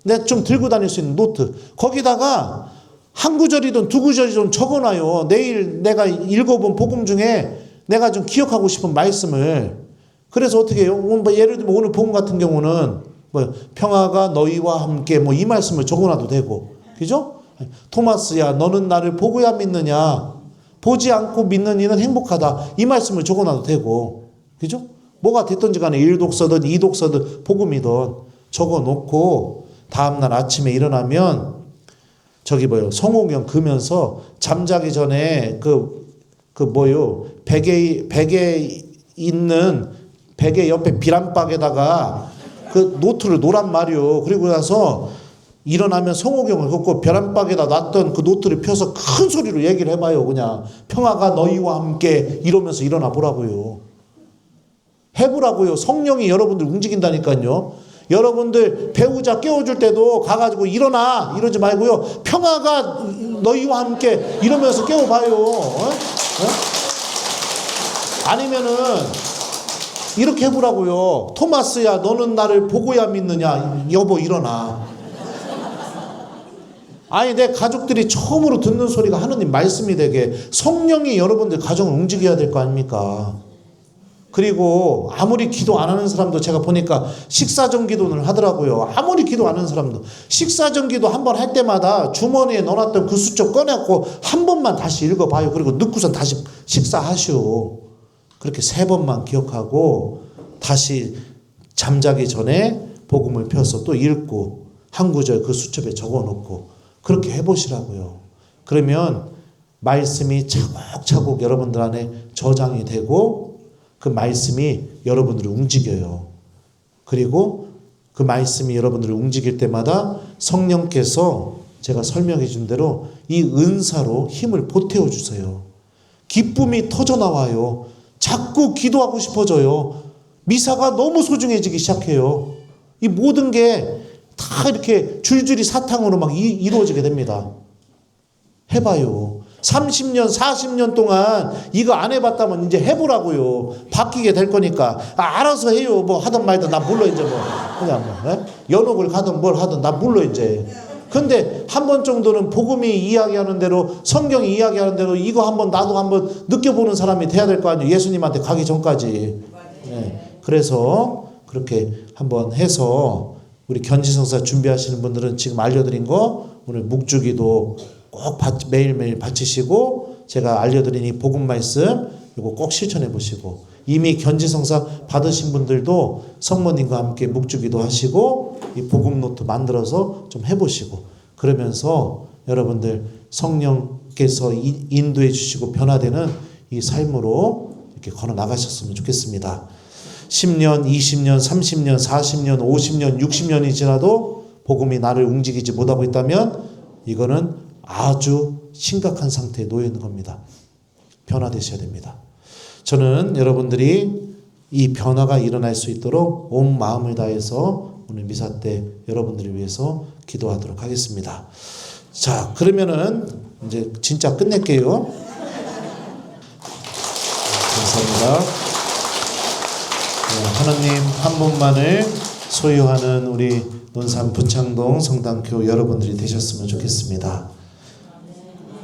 내가 좀 들고 다닐 수 있는 노트. 거기다가 한 구절이든 두 구절이든 적어놔요. 내일 내가 읽어본 복음 중에 내가 좀 기억하고 싶은 말씀을. 그래서 어떻게 해요? 예를 들면 오늘 복음 같은 경우는 평화가 너희와 함께 이 말씀을 적어놔도 되고. 그죠? 토마스야 너는 나를 보고야 믿느냐. 보지 않고 믿는 이는 행복하다. 이 말씀을 적어놔도 되고. 그죠? 뭐가 됐든지 간에 1독서든 2독서든 복음이든 적어놓고 다음날 아침에 일어나면 성호경 그면서 잠자기 전에 베개 옆에 비란박에다가 그 노트를 놓란 말이요. 그리고 나서 일어나면 성호경을 걷고 벼란박에다 놨던 그 노트를 펴서 큰 소리로 얘기를 해봐요. 그냥 평화가 너희와 함께 이러면서 일어나 보라고요. 해보라고요. 성령이 여러분들 움직인다니까요. 여러분들 배우자 깨워줄 때도 가가지고 일어나 이러지 말고요. 평화가 너희와 함께 이러면서 깨워봐요. 아니면은 이렇게 해보라고요. 토마스야 너는 나를 보고야 믿느냐. 여보 일어나. 아니 내 가족들이 처음으로 듣는 소리가 하느님 말씀이 되게 성령이 여러분들 가정을 움직여야 될 거 아닙니까? 그리고 아무리 기도 안 하는 사람도 제가 보니까 식사전 기도를 하더라고요. 아무리 기도 안 하는 사람도 식사전 기도 한 번 할 때마다 주머니에 넣어놨던 그 수첩 꺼내갖고 한 번만 다시 읽어봐요. 그리고 넣고선 다시 식사하시오. 그렇게 3번만 기억하고 다시 잠자기 전에 복음을 펴서 또 읽고 한 구절 그 수첩에 적어놓고 그렇게 해보시라고요. 그러면 말씀이 차곡차곡 여러분들 안에 저장이 되고 그 말씀이 여러분들을 움직여요. 그리고 그 말씀이 여러분들을 움직일 때마다 성령께서 제가 설명해 준 대로 이 은사로 힘을 보태어 주세요. 기쁨이 터져 나와요. 자꾸 기도하고 싶어져요. 미사가 너무 소중해지기 시작해요. 이 모든 게 다 이렇게 줄줄이 사탕으로 막 이루어지게 됩니다. 해봐요. 30년, 40년 동안 이거 안 해봤다면 이제 해보라고요. 바뀌게 될 거니까. 알아서 해요. 뭐 하든 말든 나 몰라 이제 뭐. 그냥 뭐 연옥을 가든 뭘 하든 나 몰라 이제. 근데 한 번 정도는 복음이 이야기하는 대로, 성경이 이야기하는 대로 이거 한번 나도 한번 느껴보는 사람이 돼야 될 거 아니에요. 예수님한테 가기 전까지. 네. 그래서 그렇게 한번 해서 우리 견지성사 준비하시는 분들은 지금 알려드린 거 오늘 묵주기도 꼭 매일매일 바치시고, 제가 알려드린 이 복음 말씀 이거 꼭 실천해 보시고, 이미 견지성사 받으신 분들도 성모님과 함께 묵주기도 하시고 이 복음 노트 만들어서 좀 해보시고, 그러면서 여러분들 성령께서 인도해 주시고 변화되는 이 삶으로 이렇게 걸어 나가셨으면 좋겠습니다. 10년, 20년, 30년, 40년, 50년, 60년이 지나도 복음이 나를 움직이지 못하고 있다면 이거는 아주 심각한 상태에 놓여 있는 겁니다. 변화되셔야 됩니다. 저는 여러분들이 이 변화가 일어날 수 있도록 온 마음을 다해서 오늘 미사 때 여러분들을 위해서 기도하도록 하겠습니다. 자, 그러면은 이제 진짜 끝낼게요. 감사합니다. 하나님 한 분만을 소유하는 우리 논산 부창동 성당교 여러분들이 되셨으면 좋겠습니다.